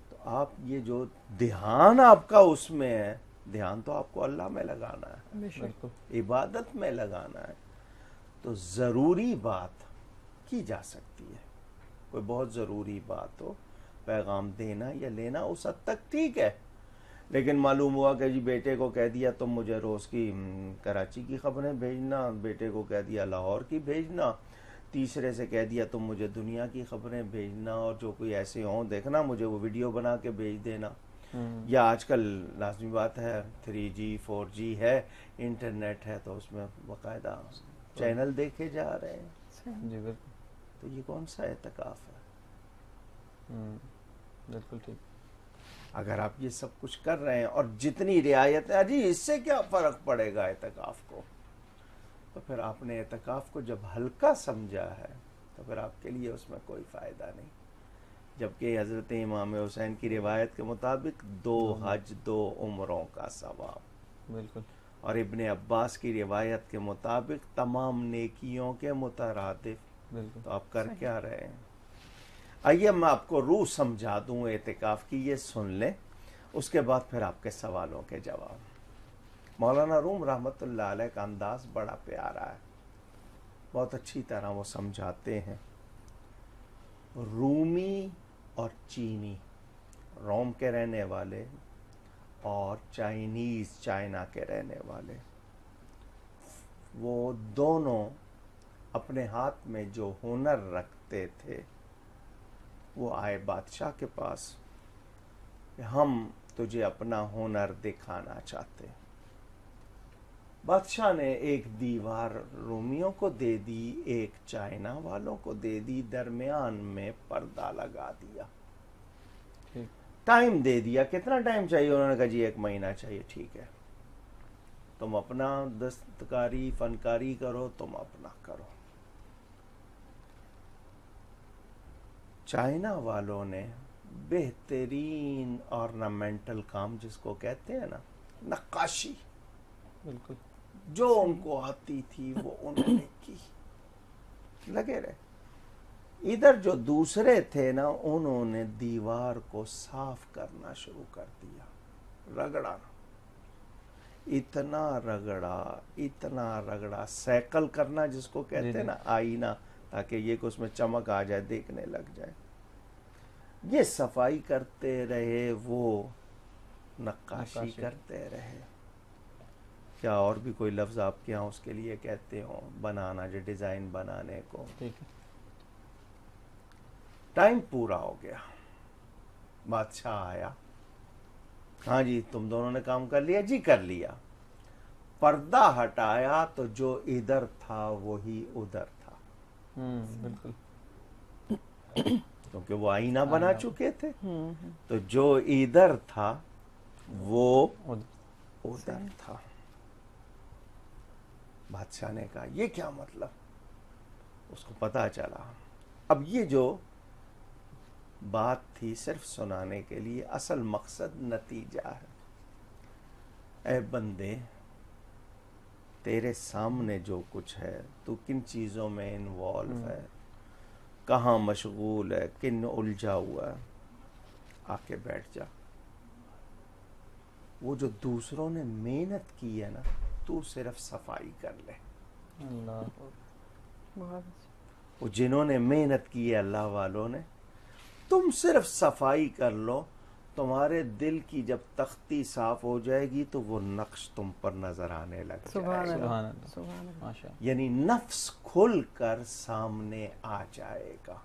تو آپ یہ جو دھیان آپ کا اس میں ہے, دھیان تو آپ کو اللہ میں لگانا ہے, عبادت میں لگانا ہے. تو ضروری بات کی جا سکتی ہے, کوئی بہت ضروری بات ہو, پیغام دینا یا لینا اس حد تک ٹھیک ہے. لیکن معلوم ہوا کہ جی بیٹے کو کہہ دیا تم مجھے روز کی کراچی کی خبریں بھیجنا, بیٹے کو کہہ دیا لاہور کی بھیجنا, تیسرے سے کہہ دیا تم مجھے دنیا کی خبریں بھیجنا, اور جو کوئی ایسے ہوں دیکھنا مجھے وہ ویڈیو بنا کے بھیج دینا. یا آج کل لازمی بات ہے 3G 4G ہے, انٹرنیٹ ہے, تو اس میں باقاعدہ چینل دیکھے جا رہے ہیں. جی بالکل. تو یہ کون سا اعتکاف ہے؟ بالکل ٹھیک. اگر آپ یہ سب کچھ کر رہے ہیں اور جتنی رعایت ہے, جی اس سے کیا فرق پڑے گا اعتکاف کو, تو پھر آپ نے اعتکاف کو جب ہلکا سمجھا ہے تو پھر آپ کے لیے اس میں کوئی فائدہ نہیں. جبکہ حضرت امام حسین کی روایت کے مطابق 2 حج 2 عمروں کا ثواب, بالکل. اور ابن عباس کی روایت کے مطابق تمام نیکیوں کے مترادف. تو آپ کر کیا رہے ہیں؟ آئیے میں آپ کو روح سمجھا دوں اعتکاف کی, یہ سن لیں, اس کے بعد پھر آپ کے سوالوں کے جواب. مولانا روم رحمۃ اللہ علیہ کا انداز بڑا پیارا ہے, بہت اچھی طرح وہ سمجھاتے ہیں. رومی اور چینی, روم کے رہنے والے اور چائنیز چائنا کے رہنے والے, وہ دونوں اپنے ہاتھ میں جو ہنر رکھتے تھے وہ آئے بادشاہ کے پاس کہ ہم تجھے اپنا ہنر دکھانا چاہتے. بادشاہ نے ایک دیوار رومیوں کو دے دی, ایک چائنا والوں کو دے دی, درمیان میں پردہ لگا دیا. ٹائم دے دیا. کتنا ٹائم چاہیے؟ انہوں نے کہا جی 1 مہینہ چاہیے. ٹھیک ہے, تم اپنا دستکاری فنکاری کرو, تم اپنا کرو. چائنا والوں نے بہترین آرنامنٹل کام جس کو کہتے ہیں نا, نقاشی, بالکل جو ان کو آتی تھی وہ انہوں نے کی, لگے رہے. ادھر جو دوسرے تھے نا, انہوں نے دیوار کو صاف کرنا شروع کر دیا, رگڑا, اتنا رگڑا, سیکل کرنا جس کو کہتے ہیں نا, آئینہ, تاکہ یہ کہ اس میں چمک آ جائے, دیکھنے لگ جائے. یہ صفائی کرتے رہے, وہ نقاشی کرتے رہے. کیا اور بھی کوئی لفظ آپ کے یہاں اس کے لیے کہتے ہو؟ بنانا, جو ڈیزائن بنانے کو. ٹائم پورا ہو گیا, بادشاہ آیا. ہاں جی, تم دونوں نے کام کر لیا؟ جی کر لیا. پردہ ہٹایا تو جو ادھر تھا وہی ادھر تھا. بالکل, کیونکہ وہ آئینہ بنا چکے تھے, تو جو ادھر تھا وہ ادھر تھا. بادشاہ نے کہا یہ کیا مطلب؟ اس کو پتا چلا. اب یہ جو بات تھی صرف سنانے کے لیے, اصل مقصد نتیجہ ہے. اے بندے, تیرے سامنے جو کچھ ہے, تو کن چیزوں میں انوالو ہے, کہاں مشغول ہے, کن الجھا ہوا ہے, آ کے بیٹھ جا. وہ جو دوسروں نے محنت کی ہے نا, تو صرف صفائی کر لے. وہ جنہوں نے محنت کی ہے اللہ والوں نے, تم صرف صفائی کر لو. تمہارے دل کی جب تختی صاف ہو جائے گی تو وہ نقش تم پر نظر آنے لگ جائے گا. یعنی نفس کھل کر سامنے آ جائے گا.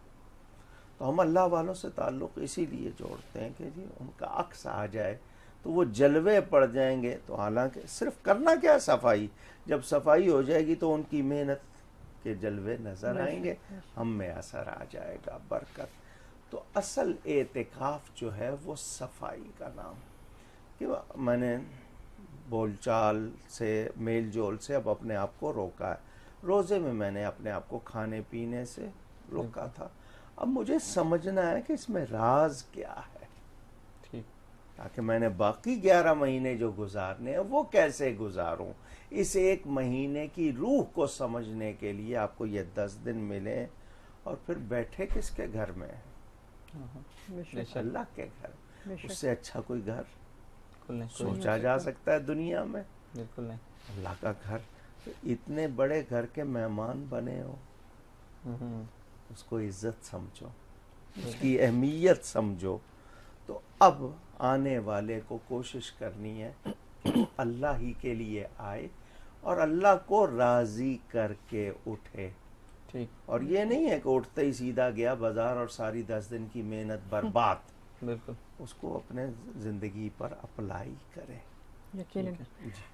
تو ہم اللہ والوں سے تعلق اسی لیے جوڑتے ہیں کہ جی ان کا عکس آ جائے تو وہ جلوے پڑ جائیں گے. تو حالانکہ صرف کرنا کیا, صفائی. جب صفائی ہو جائے گی تو ان کی محنت کے جلوے نظر آئیں گے, ہم میں اثر آ جائے گا, برکت. تو اصل اعتکاف جو ہے وہ صفائی کا نام. کہ میں نے بول چال سے, میل جول سے اب اپنے آپ کو روکا ہے. روزے میں نے اپنے آپ کو کھانے پینے سے روکا تھا. اب مجھے سمجھنا ہے کہ اس میں راز کیا ہے, تاکہ میں نے باقی 11 مہینے جو گزارنے ہیں وہ کیسے گزاروں. اس 1 مہینے کی روح کو سمجھنے کے لیے آپ کو یہ 10 دن ملے, اور پھر بیٹھے کس کے گھر میں؟ اللہ کے گھر. اس سے اچھا کوئی گھر سوچا جا سکتا ہے دنیا میں؟ بالکل نہیں. اللہ کا گھر. اتنے بڑے گھر کے مہمان بنے ہو, اس کو عزت سمجھو, اس کی اہمیت سمجھو. تو اب آنے والے کو کوشش کرنی ہے کہ وہ اللہ ہی کے لیے آئے اور اللہ کو راضی کر کے اٹھے. اور یہ نہیں ہے کہ اٹھتے ہی سیدھا گیا بازار اور ساری 10 دن کی محنت برباد. بالکل, اس کو اپنے زندگی پر اپلائی کرے. یقیناً.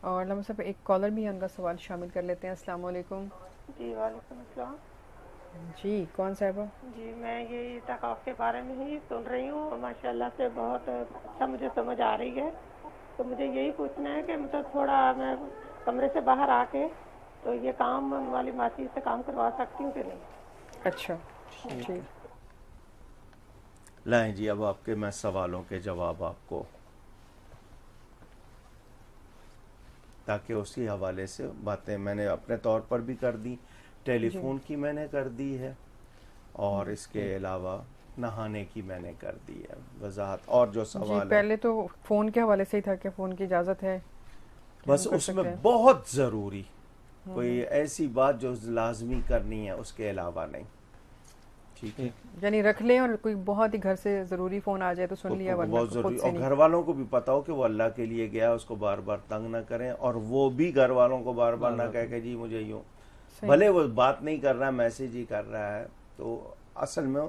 اور علامہ صاحب ایک کالر بھی ان کا سوال شامل کر لیتے ہیں. السلام علیکم. جی وعلیکم السلام. جی کون صاحبہ؟ جی میں یہ اعتکاف کے بارے میں ہی سن رہی ہوں, ماشاء اللہ سے بہت اچھا مجھے سمجھ آ رہی ہے. تو مجھے یہی پوچھنا ہے کہ مطلب تھوڑا میں کمرے سے باہر آ کے تو یہ کام والی ماسی سے کام کروا سکتی ہوں کہ نہیں؟ اچھا جی. لائیں جی, اب آپ کے میں سوالوں کے جواب آپ کو, تاکہ اسی حوالے سے باتیں میں نے اپنے طور پر بھی کر دی, ٹیلی فون کی میں نے کر دی ہے, اور اس کے علاوہ نہانے کی میں نے کر دی ہے وضاحت. اور جو سوال ہے پہلے تو فون کے حوالے سے ہی تھا کہ فون کی اجازت ہے, بس اس میں بہت ضروری کوئی ایسی بات جو لازمی کرنی ہے, اس کے علاوہ نہیں. ٹھیک ہے, یعنی رکھ لیں, اور کوئی بہت ہی گھر سے ضروری فون آ جائے تو سن لیا, ورنہ بہت ضروری. اور گھر والوں کو بھی پتا ہو کہ وہ اللہ کے لیے گیا, اس کو بار بار تنگ نہ کریں, اور وہ بھی گھر والوں کو بار بار نہ کہہ کہ جی مجھے یوں, بھلے وہ بات نہیں کر رہا, میسج ہی کر رہا ہے, تو اصل میں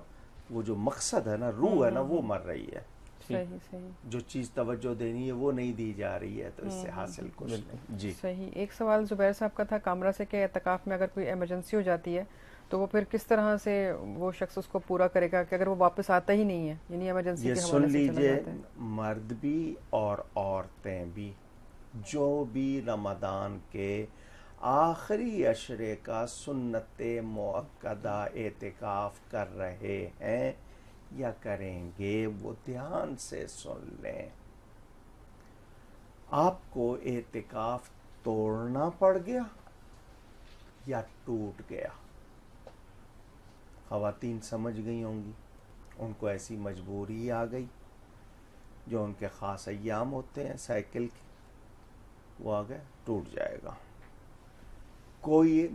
وہ جو مقصد ہے نا, روح ہے نا, وہ مر رہی ہے. جو چیز توجہ دینی ہے وہ نہیں دی جا رہی ہے, تو اس سے حاصل کچھ نہیں. جی صحیح. ایک سوال زبیر صاحب کا تھا کامرا سے کہ اعتکاف میں اگر کوئی ایمرجنسی ہو جاتی ہے تو وہ پھر کس طرح سے وہ شخص اس کو پورا کرے گا کہ اگر وہ واپس آتا ہی نہیں ہے، یعنی ایمرجنسی یہ کے سن حوالے سے چلا لیجئے، جاتا ہے؟ مرد بھی اور عورتیں بھی جو بھی رمضان کے آخری عشرے کا سنت مؤکدہ اعتکاف کر رہے ہیں یا کریں گے، وہ دھیان سے سن لیں. آپ کو اعتکاف توڑنا پڑ گیا یا ٹوٹ گیا؟ خواتین سمجھ گئی ہوں گی، ان کو ایسی مجبوری آ گئی، جو ان کے خاص ایام ہوتے ہیں سائیکل کے، وہ آ گئے، ٹوٹ جائے گا. کوئی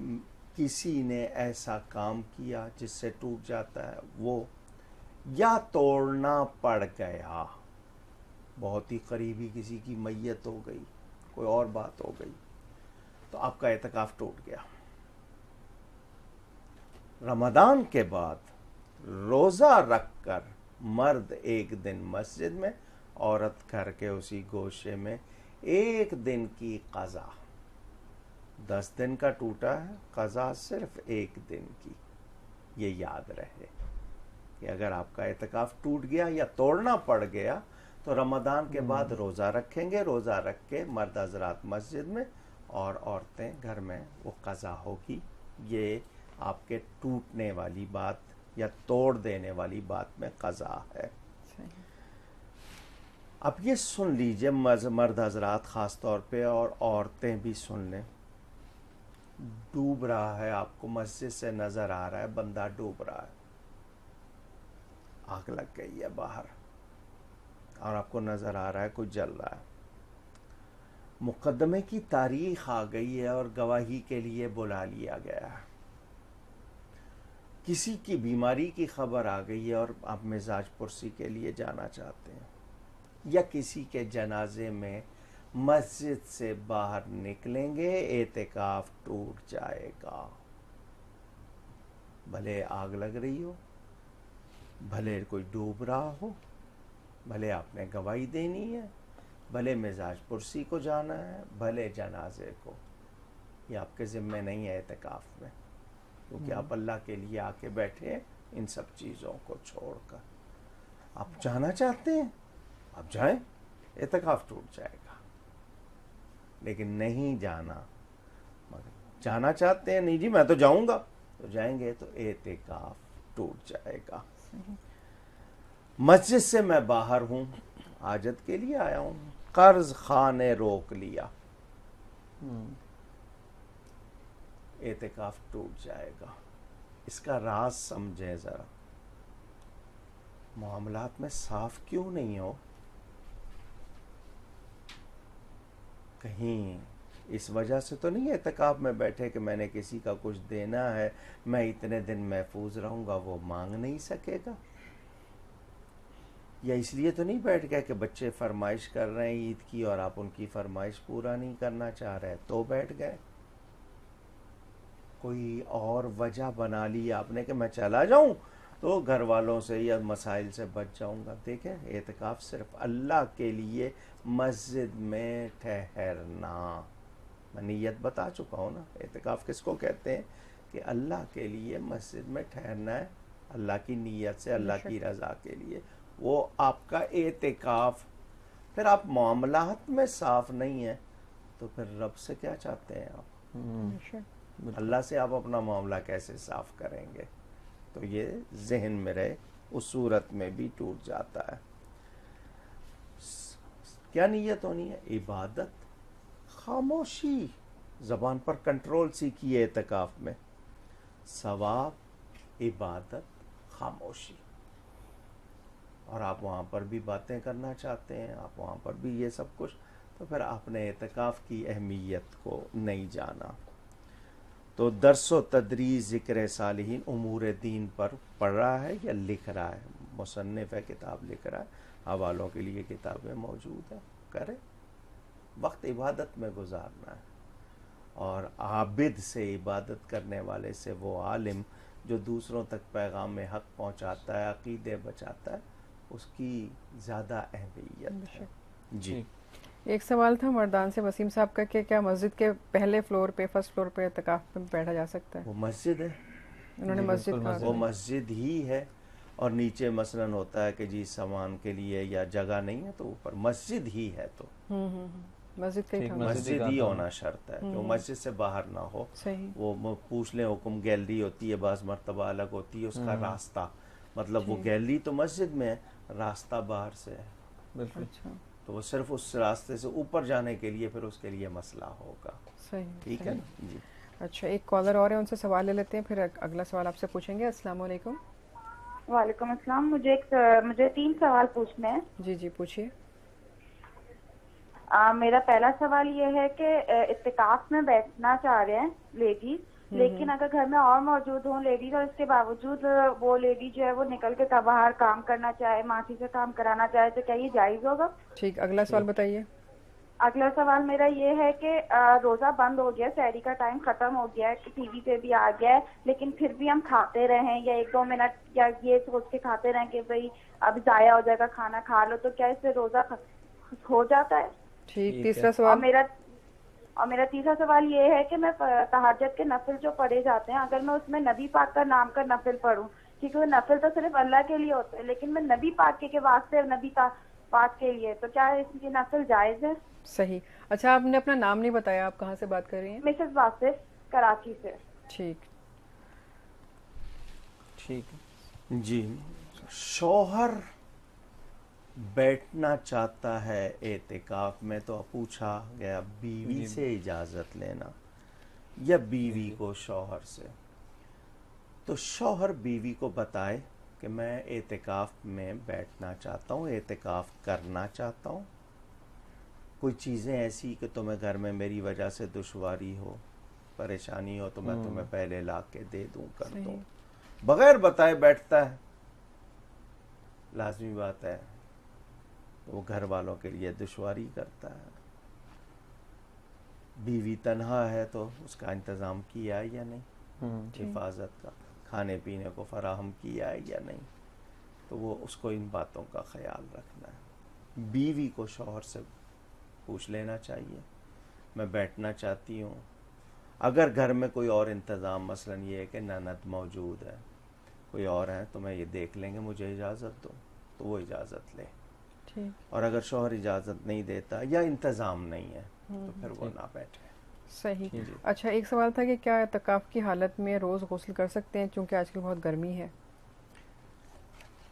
کسی نے ایسا کام کیا جس سے ٹوٹ جاتا ہے، وہ یا توڑنا پڑ گیا، بہت ہی قریبی کسی کی میت ہو گئی، کوئی اور بات ہو گئی، تو آپ کا اعتکاف ٹوٹ گیا. رمضان کے بعد روزہ رکھ کر مرد ایک دن مسجد میں، عورت گھر کے اسی گوشے میں، ایک دن کی قضا. 10 دن کا ٹوٹا ہے، قضا صرف ایک دن کی. یہ یاد رہے کہ اگر آپ کا اعتکاف ٹوٹ گیا یا توڑنا پڑ گیا تو رمضان کے بعد روزہ رکھیں گے. روزہ رکھ کے مرد حضرات مسجد میں اور عورتیں گھر میں، وہ قضا ہوگی. یہ آپ کے ٹوٹنے والی بات یا توڑ دینے والی بات میں قضا ہے. اب یہ سن لیجئے مرد حضرات خاص طور پہ، اور عورتیں بھی سن لیں. ڈوب رہا ہے، آپ کو مسجد سے نظر آ رہا ہے بندہ ڈوب رہا ہے، آگ لگ گئی ہے باہر اور آپ کو نظر آ رہا ہے کوئی جل رہا ہے. مقدمے کی تاریخ آ گئی ہے اور گواہی کے لیے بلا لیا گیا ہے. کسی کی بیماری کی خبر آ گئی ہے اور آپ مزاج پرسی کے لیے جانا چاہتے ہیں، یا کسی کے جنازے میں مسجد سے باہر نکلیں گے، اعتکاف ٹوٹ جائے گا. بھلے آگ لگ رہی ہو، بھلے کوئی ڈوب رہا ہو، بھلے آپ نے گواہی دینی ہے، بھلے مزاج پرسی کو جانا ہے، بھلے جنازے کو، یہ آپ کے ذمہ نہیں ہے اعتکاف میں، کیونکہ آپ اللہ کے لیے آ کے بیٹھے ہیں ان سب چیزوں کو چھوڑ کر. آپ جانا چاہتے ہیں آپ جائیں، اعتکاف ٹوٹ جائے گا. لیکن نہیں جانا، مگر جانا چاہتے ہیں، نہیں جی میں تو جاؤں گا، تو جائیں گے تو اعتکاف ٹوٹ جائے گا. مسجد سے میں باہر ہوں، حاجت کے لیے آیا ہوں، قرض خواہ نے روک لیا، اعتکاف ٹوٹ جائے گا. اس کا راز سمجھیں ذرا. معاملات میں صاف کیوں نہیں ہو؟ کہیں اس وجہ سے تو نہیں اعتکاف میں بیٹھے کہ میں نے کسی کا کچھ دینا ہے، میں اتنے دن محفوظ رہوں گا، وہ مانگ نہیں سکے گا؟ یا اس لیے تو نہیں بیٹھ گئے کہ بچے فرمائش کر رہے ہیں عید کی اور آپ ان کی فرمائش پورا نہیں کرنا چاہ رہے تو بیٹھ گئے؟ کوئی اور وجہ بنا لی آپ نے کہ میں چلا جاؤں تو گھر والوں سے یا مسائل سے بچ جاؤں گا. دیکھیں اعتکاف صرف اللہ کے لیے مسجد میں ٹھہرنا. میں نیت بتا چکا ہوں نا، اعتکاف کس کو کہتے ہیں؟ کہ اللہ کے لیے مسجد میں ٹھہرنا ہے، اللہ کی نیت سے، اللہ کی رضا کے لیے. وہ آپ کا اعتکاف. پھر آپ معاملات میں صاف نہیں ہیں تو پھر رب سے کیا چاہتے ہیں آپ؟ اللہ سے آپ اپنا معاملہ کیسے صاف کریں گے؟ تو یہ ذہن میں رہے، اس صورت میں بھی ٹوٹ جاتا ہے. کیا نیت ہونی ہے؟ عبادت، خاموشی. زبان پر کنٹرول سیکھیے اعتکاف میں. ثواب، عبادت، خاموشی. اور آپ وہاں پر بھی باتیں کرنا چاہتے ہیں، آپ وہاں پر بھی یہ سب کچھ، تو پھر آپ نے اعتکاف کی اہمیت کو نہیں جانا. تو درس و تدریس ذکر صالحین امور دین پر پڑھ رہا ہے یا لکھ رہا ہے؟ مصنف ہے، کتاب لکھ رہا ہے، حوالوں کے لیے کتابیں موجود ہیں، کرے. وقت عبادت میں گزارنا ہے. اور عابد سے، عبادت کرنے والے سے، وہ عالم جو دوسروں تک پیغام حق پہنچاتا ہے، عقیدے بچاتا ہے، اس کی زیادہ اہمیت ہے. جی ایک سوال تھا مردان سے وسیم صاحب کا کہ کیا مسجد کے پہلے فلور پہ، فرسٹ فلور پہ اعتکاف میں بیٹھا جا سکتا ہے؟ وہ مسجد ہے، انہوں نے جی، مسجد بالکل کہا مسجد وہ تھا۔ مسجد ہی ہے، اور نیچے مثلاً ہوتا ہے کہ جی سامان کے لیے یا جگہ نہیں ہے تو اوپر مسجد ہی ہے، تو مسجد کا ہی ٹھیک، تھا۔ مسجد کا ہی تھا۔ ہونا شرط ہے کہ وہ مسجد سے باہر نہ ہو۔ صحیح۔ وہ پوچھ لیں حکم، گیلری ہوتی ہے بعض مرتبہ الگ ہوتی ہے، اس کا راستہ، مطلب وہ گیلری تو مسجد میں ہے، راستہ باہر سے ہے، بالکل اچھا تو وہ صرف اس راستے سے اوپر جانے کے لیے پھر اس کے لیے مسئلہ ہوگا۔ صحیح۔ ٹھیک ہے نا جی۔ اچھا ایک کالر اور ہے، ان سے سوال لے لیتے ہیں، پھر اگلا سوال آپ سے پوچھیں گے۔ السلام علیکم۔ وعلیکم السلام، مجھے 3 سوال پوچھنے ہیں۔ جی جی پوچھیے۔ میرا پہلا سوال یہ ہے کہ اعتکاف میں بیٹھنا چاہ رہے ہیں لیڈیز، لیکن اگر گھر میں اور موجود ہوں لیڈیز اور اس کے باوجود وہ لیڈی جو ہے وہ نکل کے باہر کام کرنا چاہے، ماسی سے کام کرانا چاہے، تو کیا یہ جائز ہوگا؟ ٹھیک، اگلا سوال بتائیے۔ اگلا سوال میرا یہ ہے کہ روزہ بند ہو گیا، سحری کا ٹائم ختم ہو گیا ہے، ٹی وی پہ بھی آ گیا ہے، لیکن پھر بھی ہم کھاتے رہیں یا 1-2 منٹ یا یہ سوچ کے کھاتے رہیں کہ بھئی اب ضائع ہو جائے گا کھانا، کھا لو، تو کیا اس سے روزہ ہو جاتا ہے؟ ٹھیک، تیسرا سوال۔ اور میرا تیسرا سوال یہ ہے کہ میں تہجد کے نفل جو پڑھے جاتے ہیں، اگر میں اس میں نبی پاک کا نام کا نفل پڑھوں، کیونکہ وہ نفل تو صرف اللہ کے لیے ہوتے ہیں، لیکن میں نبی پاک کے واسطے نبی پاک کے لیے، تو کیا اس کی نفل جائز ہے؟ صحیح۔ اچھا آپ نے اپنا نام نہیں بتایا، آپ کہاں سے بات کر رہی ہیں؟ مسز واصف، کراچی سے۔ ٹھیک ٹھیک ہے جی، شوہر بیٹھنا چاہتا ہے اعتکاف میں، تو پوچھا گیا بیوی سے اجازت لینا یا بیوی کو شوہر سے، تو شوہر بیوی کو بتائے کہ میں اعتکاف میں بیٹھنا چاہتا ہوں، اعتکاف کرنا چاہتا ہوں، کوئی چیزیں ایسی کہ تمہیں گھر میں میری وجہ سے دشواری ہو، پریشانی ہو، تو میں تمہیں پہلے لا کے دے دوں، کر دوں۔ بغیر بتائے بیٹھتا ہے، لازمی بات ہے وہ گھر والوں کے لیے دشواری کرتا ہے۔ بیوی تنہا ہے تو اس کا انتظام کیا یا نہیں، حفاظت کا، کھانے پینے کو فراہم کیا ہے یا نہیں، تو وہ اس کو ان باتوں کا خیال رکھنا ہے۔ بیوی کو شوہر سے پوچھ لینا چاہیے میں بیٹھنا چاہتی ہوں، اگر گھر میں کوئی اور انتظام، مثلا یہ ہے کہ نند موجود ہے، کوئی اور ہیں تو میں یہ دیکھ لیں گے، مجھے اجازت دو، تو وہ اجازت لے، اور اگر شوہر اجازت نہیں دیتا یا انتظام نہیں ہے تو پھر وہ نہ بیٹھے۔ صحیح۔ اچھا ایک سوال تھا کہ کیا اعتکاف کی حالت میں روز غسل کر سکتے ہیں، چونکہ آج کل بہت گرمی ہے؟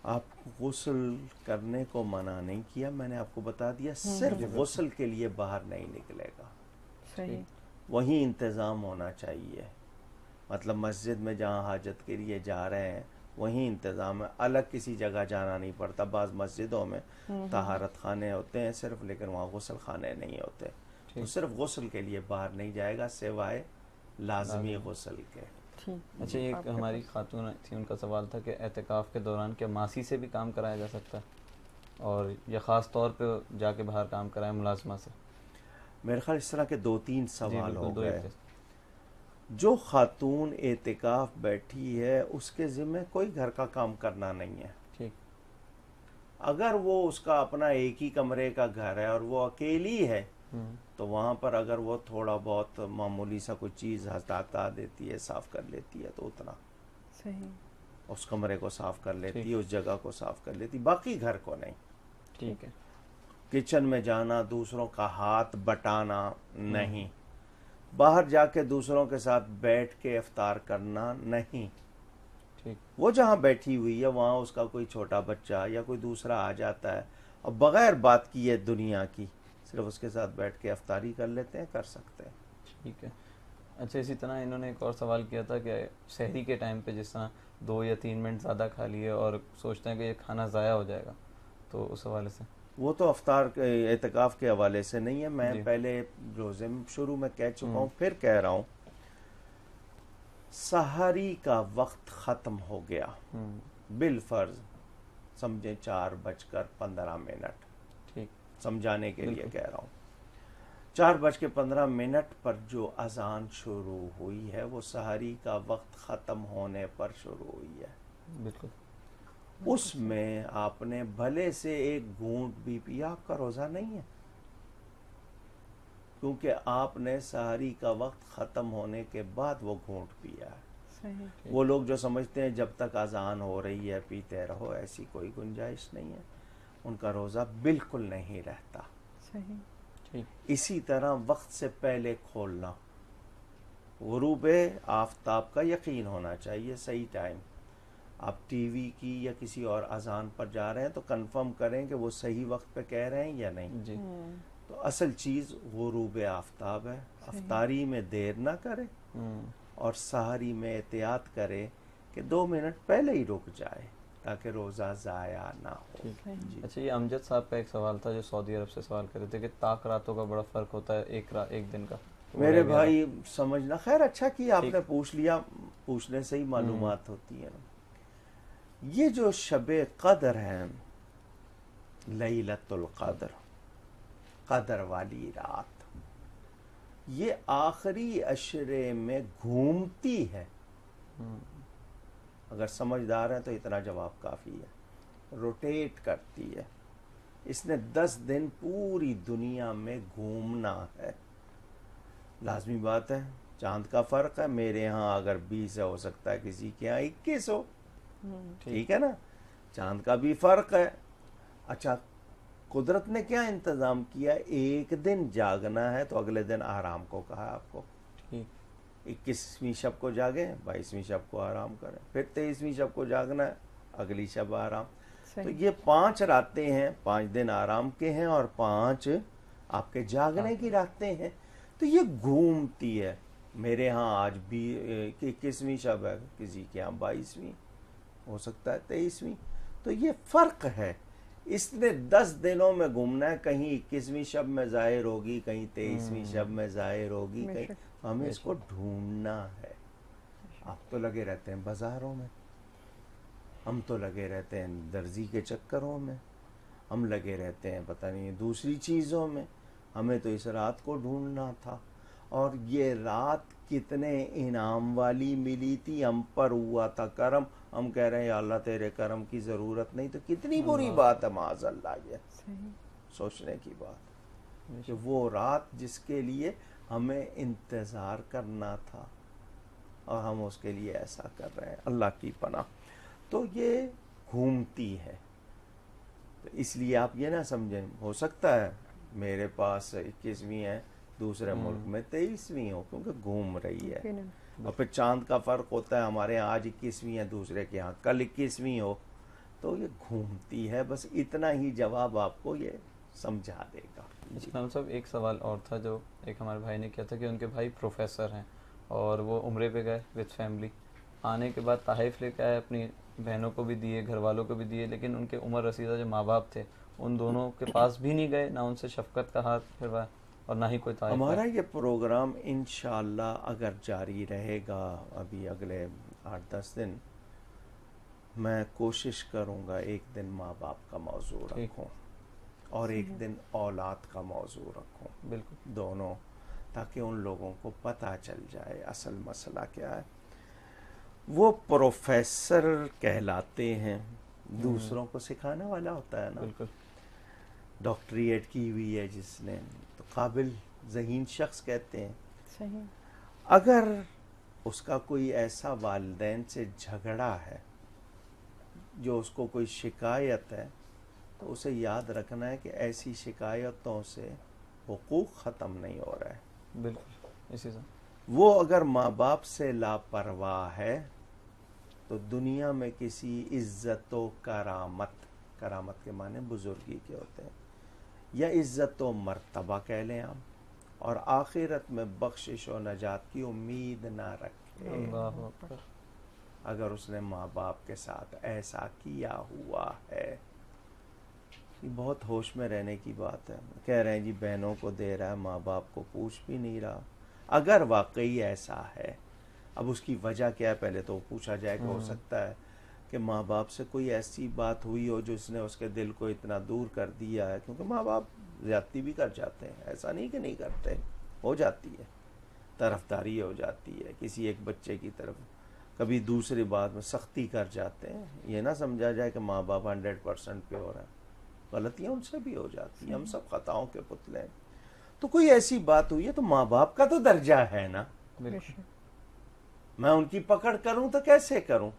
آپ غسل کرنے کو منع نہیں کیا، میں نے آپ کو بتا دیا، صرف غسل کے لیے باہر نہیں نکلے گا، صحیح، وہیں انتظام ہونا چاہیے، مطلب مسجد میں جہاں حاجت کے لیے جا رہے ہیں وہیں انتظام ہے، الگ کسی جگہ جانا نہیں پڑتا۔ بعض مسجدوں میں طہارت خانے ہوتے ہیں صرف، لیکن وہاں غسل خانے نہیں ہوتے، تو صرف غسل کے لیے باہر نہیں جائے گا سوائے لازمی غسل کے۔ اچھا ایک ہماری خاتون تھی، ان کا سوال تھا کہ اعتکاف کے دوران کیا ماسی سے بھی کام کرایا جا سکتا ہے، اور یا خاص طور پہ جا کے باہر کام کرائے ملازمہ سے؟ میرے خیال اس طرح کے 2-3 سوال ہو گئے۔ ایک جو خاتون اعتکاف بیٹھی ہے اس کے ذمہ کوئی گھر کا کام کرنا نہیں ہے، ٹھیک، اگر وہ اس کا اپنا ایک ہی کمرے کا گھر ہے اور وہ اکیلی ہے تو وہاں پر اگر وہ تھوڑا بہت معمولی سا کوئی چیز ہٹا دیتی ہے، صاف کر لیتی ہے، تو اتنا صحیح، اس کمرے کو صاف کر لیتی ہے، اس جگہ کو صاف کر لیتی، باقی گھر کو نہیں۔ ٹھیک ہے۔ کچن میں جانا، دوسروں کا ہاتھ بٹانا نہیں، باہر جا کے دوسروں کے ساتھ بیٹھ کے افطار کرنا نہیں۔ وہ جہاں بیٹھی ہوئی ہے وہاں اس کا کوئی چھوٹا بچہ یا کوئی دوسرا آ جاتا ہے اور بغیر بات کیے دنیا کی صرف اس کے ساتھ بیٹھ کے افطاری کر لیتے ہیں، کر سکتے ہیں۔ ٹھیک ہے۔ اچھا اسی طرح انہوں نے ایک اور سوال کیا تھا کہ سحری کے ٹائم پہ جس طرح 2 یا 3 منٹ زیادہ کھا لیے اور سوچتے ہیں کہ یہ کھانا ضائع ہو جائے گا، تو اس حوالے سے وہ تو افطار اعتکاف کے حوالے سے نہیں ہے، میں پہلے روزے شروع میں کہہ چکا ہوں، پھر کہہ رہا ہوں، سحری کا وقت ختم ہو گیا بالفرض، سمجھیں 4:15، ٹھیک، سمجھانے کے لیے کہہ رہا ہوں، 4:15 پر جو اذان شروع ہوئی ہے وہ سحری کا وقت ختم ہونے پر شروع ہوئی ہے۔ بالکل، اس میں آپ نے بھلے سے ایک گھونٹ بھی پیا، آپ کا روزہ نہیں ہے، کیونکہ آپ نے سحری کا وقت ختم ہونے کے بعد وہ گھونٹ پیا ہے۔ وہ لوگ جو سمجھتے ہیں جب تک اذان ہو رہی ہے پیتے رہو، ایسی کوئی گنجائش نہیں ہے، ان کا روزہ بالکل نہیں رہتا۔ اسی طرح وقت سے پہلے کھولنا، غروب آفتاب کا یقین ہونا چاہیے صحیح ٹائم۔ آپ ٹی وی کی یا کسی اور اذان پر جا رہے ہیں تو کنفرم کریں کہ وہ صحیح وقت پہ کہہ رہے ہیں یا نہیں جی۔ تو اصل چیز غروب آفتاب ہے، افطاری میں دیر نہ کرے اور سحری میں احتیاط کرے کہ 2 منٹ پہلے ہی رک جائے تاکہ روزہ ضائع نہ ہو۔ اچھا، یہ امجد صاحب کا ایک سوال تھا جو سعودی عرب سے سوال کر رہے تھے کہ طاق راتوں کا بڑا فرق ہوتا ہے ایک دن کا۔ میرے بھائی سمجھنا، خیر اچھا کیا آپ نے پوچھ لیا، پوچھنے سے ہی معلومات ہوتی ہے۔ یہ جو شب قدر ہے، لیلۃ القدر، قدر والی رات، یہ آخری عشرے میں گھومتی ہے۔ اگر سمجھدار ہیں تو اتنا جواب کافی ہے، روٹیٹ کرتی ہے۔ اس نے 10 دن پوری دنیا میں گھومنا ہے۔ لازمی بات ہے، چاند کا فرق ہے، میرے ہاں اگر 20 ہے ہو سکتا ہے کسی کے ہاں 21 ہو، ٹھیک ہے نا، چاند کا بھی فرق ہے۔ اچھا، قدرت نے کیا انتظام کیا؟ ایک دن جاگنا ہے تو اگلے دن آرام کو کہا آپ کو، 21ویں شب کو جاگیں، 22ویں شب کو آرام کریں، پھر 23ویں شب کو جاگنا ہے، اگلی شب آرام۔ تو یہ 5 راتیں ہیں، 5 دن آرام کے ہیں اور 5 آپ کے جاگنے کی راتیں ہیں۔ تو یہ گھومتی ہے۔ میرے ہاں آج بھی 21ویں شب ہے، کسی کے ہاں 22ویں، ہو سکتا ہے 23ویں۔ تو یہ فرق ہے۔ اس نے 10 دنوں میں گھومنا ہے، کہیں 21ویں شب میں ظاہر ہوگی، کہیں 23ویں شب میں ظاہر ہوگی، کہیں ہمیں اس کو ڈھونڈنا ہے۔ آپ تو لگے رہتے ہیں بازاروں میں، ہم تو لگے رہتے ہیں درزی کے چکروں میں، ہم لگے رہتے ہیں پتہ نہیں دوسری چیزوں میں۔ ہمیں تو اس رات کو ڈھونڈنا تھا، اور یہ رات کتنے انعام والی ملی تھی، ہم پر ہوا تھا کرم، ہم کہہ رہے ہیں یا اللہ تیرے کرم کی ضرورت نہیں، تو کتنی بری بات ہے معاذ اللہ۔ یہ سوچنے کی بات کہ وہ رات جس کے لیے ہمیں انتظار کرنا تھا اور ہم اس کے لیے ایسا کر رہے ہیں، اللہ کی پناہ۔ تو یہ گھومتی ہے، تو اس لیے آپ یہ نہ سمجھیں ہو سکتا ہے میرے پاس 21ویں ہے، دوسرے ملک میں 23ویں ہو، کیونکہ گھوم رہی ہے۔ اور پھر چاند کا فرق ہوتا ہے، ہمارے یہاں آج 21ویں ہے، دوسرے کے یہاں کل 21ویں ہو، تو یہ گھومتی ہے۔ بس اتنا ہی جواب آپ کو یہ سمجھا دے گا۔ اسلام صاحب، ایک سوال اور تھا جو ایک ہمارے بھائی نے کیا تھا کہ ان کے بھائی پروفیسر ہیں اور وہ عمرے پہ گئے وتھ فیملی، آنے کے بعد تحائف لے کے آئے، اپنی بہنوں کو بھی دیے، گھر والوں کو بھی دیے، لیکن ان کے عمر رسیدہ جو ماں باپ تھے ان دونوں کے پاس بھی نہیں گئے، نہ ان سے شفقت کا ہاتھ پھروائے اور نہ ہی کوئی تحائف۔ ہمارا یہ پروگرام انشاءاللہ اگر جاری رہے گا ابھی اگلے 8-10 دن، میں کوشش کروں گا ایک دن ماں باپ کا موضوع رکھوں اور ایک دن اولاد کا موضوع رکھوں، بالکل دونوں، تاکہ ان لوگوں کو پتہ چل جائے اصل مسئلہ کیا ہے۔ وہ پروفیسر کہلاتے ہیں، دوسروں کو سکھانے والا ہوتا ہے نا، بالکل ڈاکٹریٹ کی ہوئی ہے جس نے، تو قابل ذہین شخص کہتے ہیں۔ صحیح۔ اگر اس کا کوئی ایسا والدین سے جھگڑا ہے جو اس کو کوئی شکایت ہے، تو اسے یاد رکھنا ہے کہ ایسی شکایتوں سے حقوق ختم نہیں ہو رہا ہے۔ بالکل اسی سے وہ اگر ماں باپ سے لاپرواہ ہے تو دنیا میں کسی عزت و کرامت کے معنی بزرگی کے ہوتے ہیں، یا عزت و مرتبہ کہہ لیں ہم، اور آخرت میں بخشش و نجات کی امید نہ رکھے۔ اللہ اکبر۔ اگر اس نے ماں باپ کے ساتھ ایسا کیا ہوا ہے، یہ بہت ہوش میں رہنے کی بات ہے۔ کہہ رہے ہیں جی بہنوں کو دے رہا ہے، ماں باپ کو پوچھ بھی نہیں رہا۔ اگر واقعی ایسا ہے، اب اس کی وجہ کیا ہے پہلے تو پوچھا جائے کہ ہو سکتا ہے کہ ماں باپ سے کوئی ایسی بات ہوئی ہو جس نے اس کے دل کو اتنا دور کر دیا ہے، کیونکہ ماں باپ زیادتی بھی کر جاتے ہیں، ایسا نہیں کہ نہیں کرتے، ہو جاتی ہے، طرفداری ہو جاتی ہے کسی ایک بچے کی طرف، کبھی دوسری بات میں سختی کر جاتے ہیں۔ یہ نہ سمجھا جائے کہ ماں باپ 100% پیور ہیں، غلطیاں ان سے بھی ہو جاتی ہیں، ہم سب خطاؤں کے پتلے ہیں۔ تو کوئی ایسی بات ہوئی ہے تو ماں باپ کا تو درجہ ہے نا، میں ان کی پکڑ کروں تو کیسے کروں,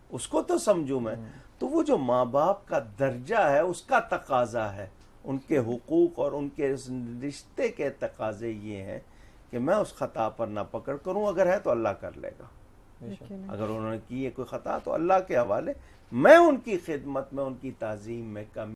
اس کو تو سمجھوں میں. تو وہ جو ماں باپ کا درجہ ہے اس کا تقاضا ہے, ان کے حقوق اور ان کے اس رشتے کے تقاضے یہ ہیں کہ میں اس خطا پر نہ پکڑ کروں, اگر ہے تو اللہ کر لے گا, اگر انہوں نے کی ہے کوئی خطا تو اللہ کے حوالے, میں ان کی خدمت میں ان کی تعظیم میں کمی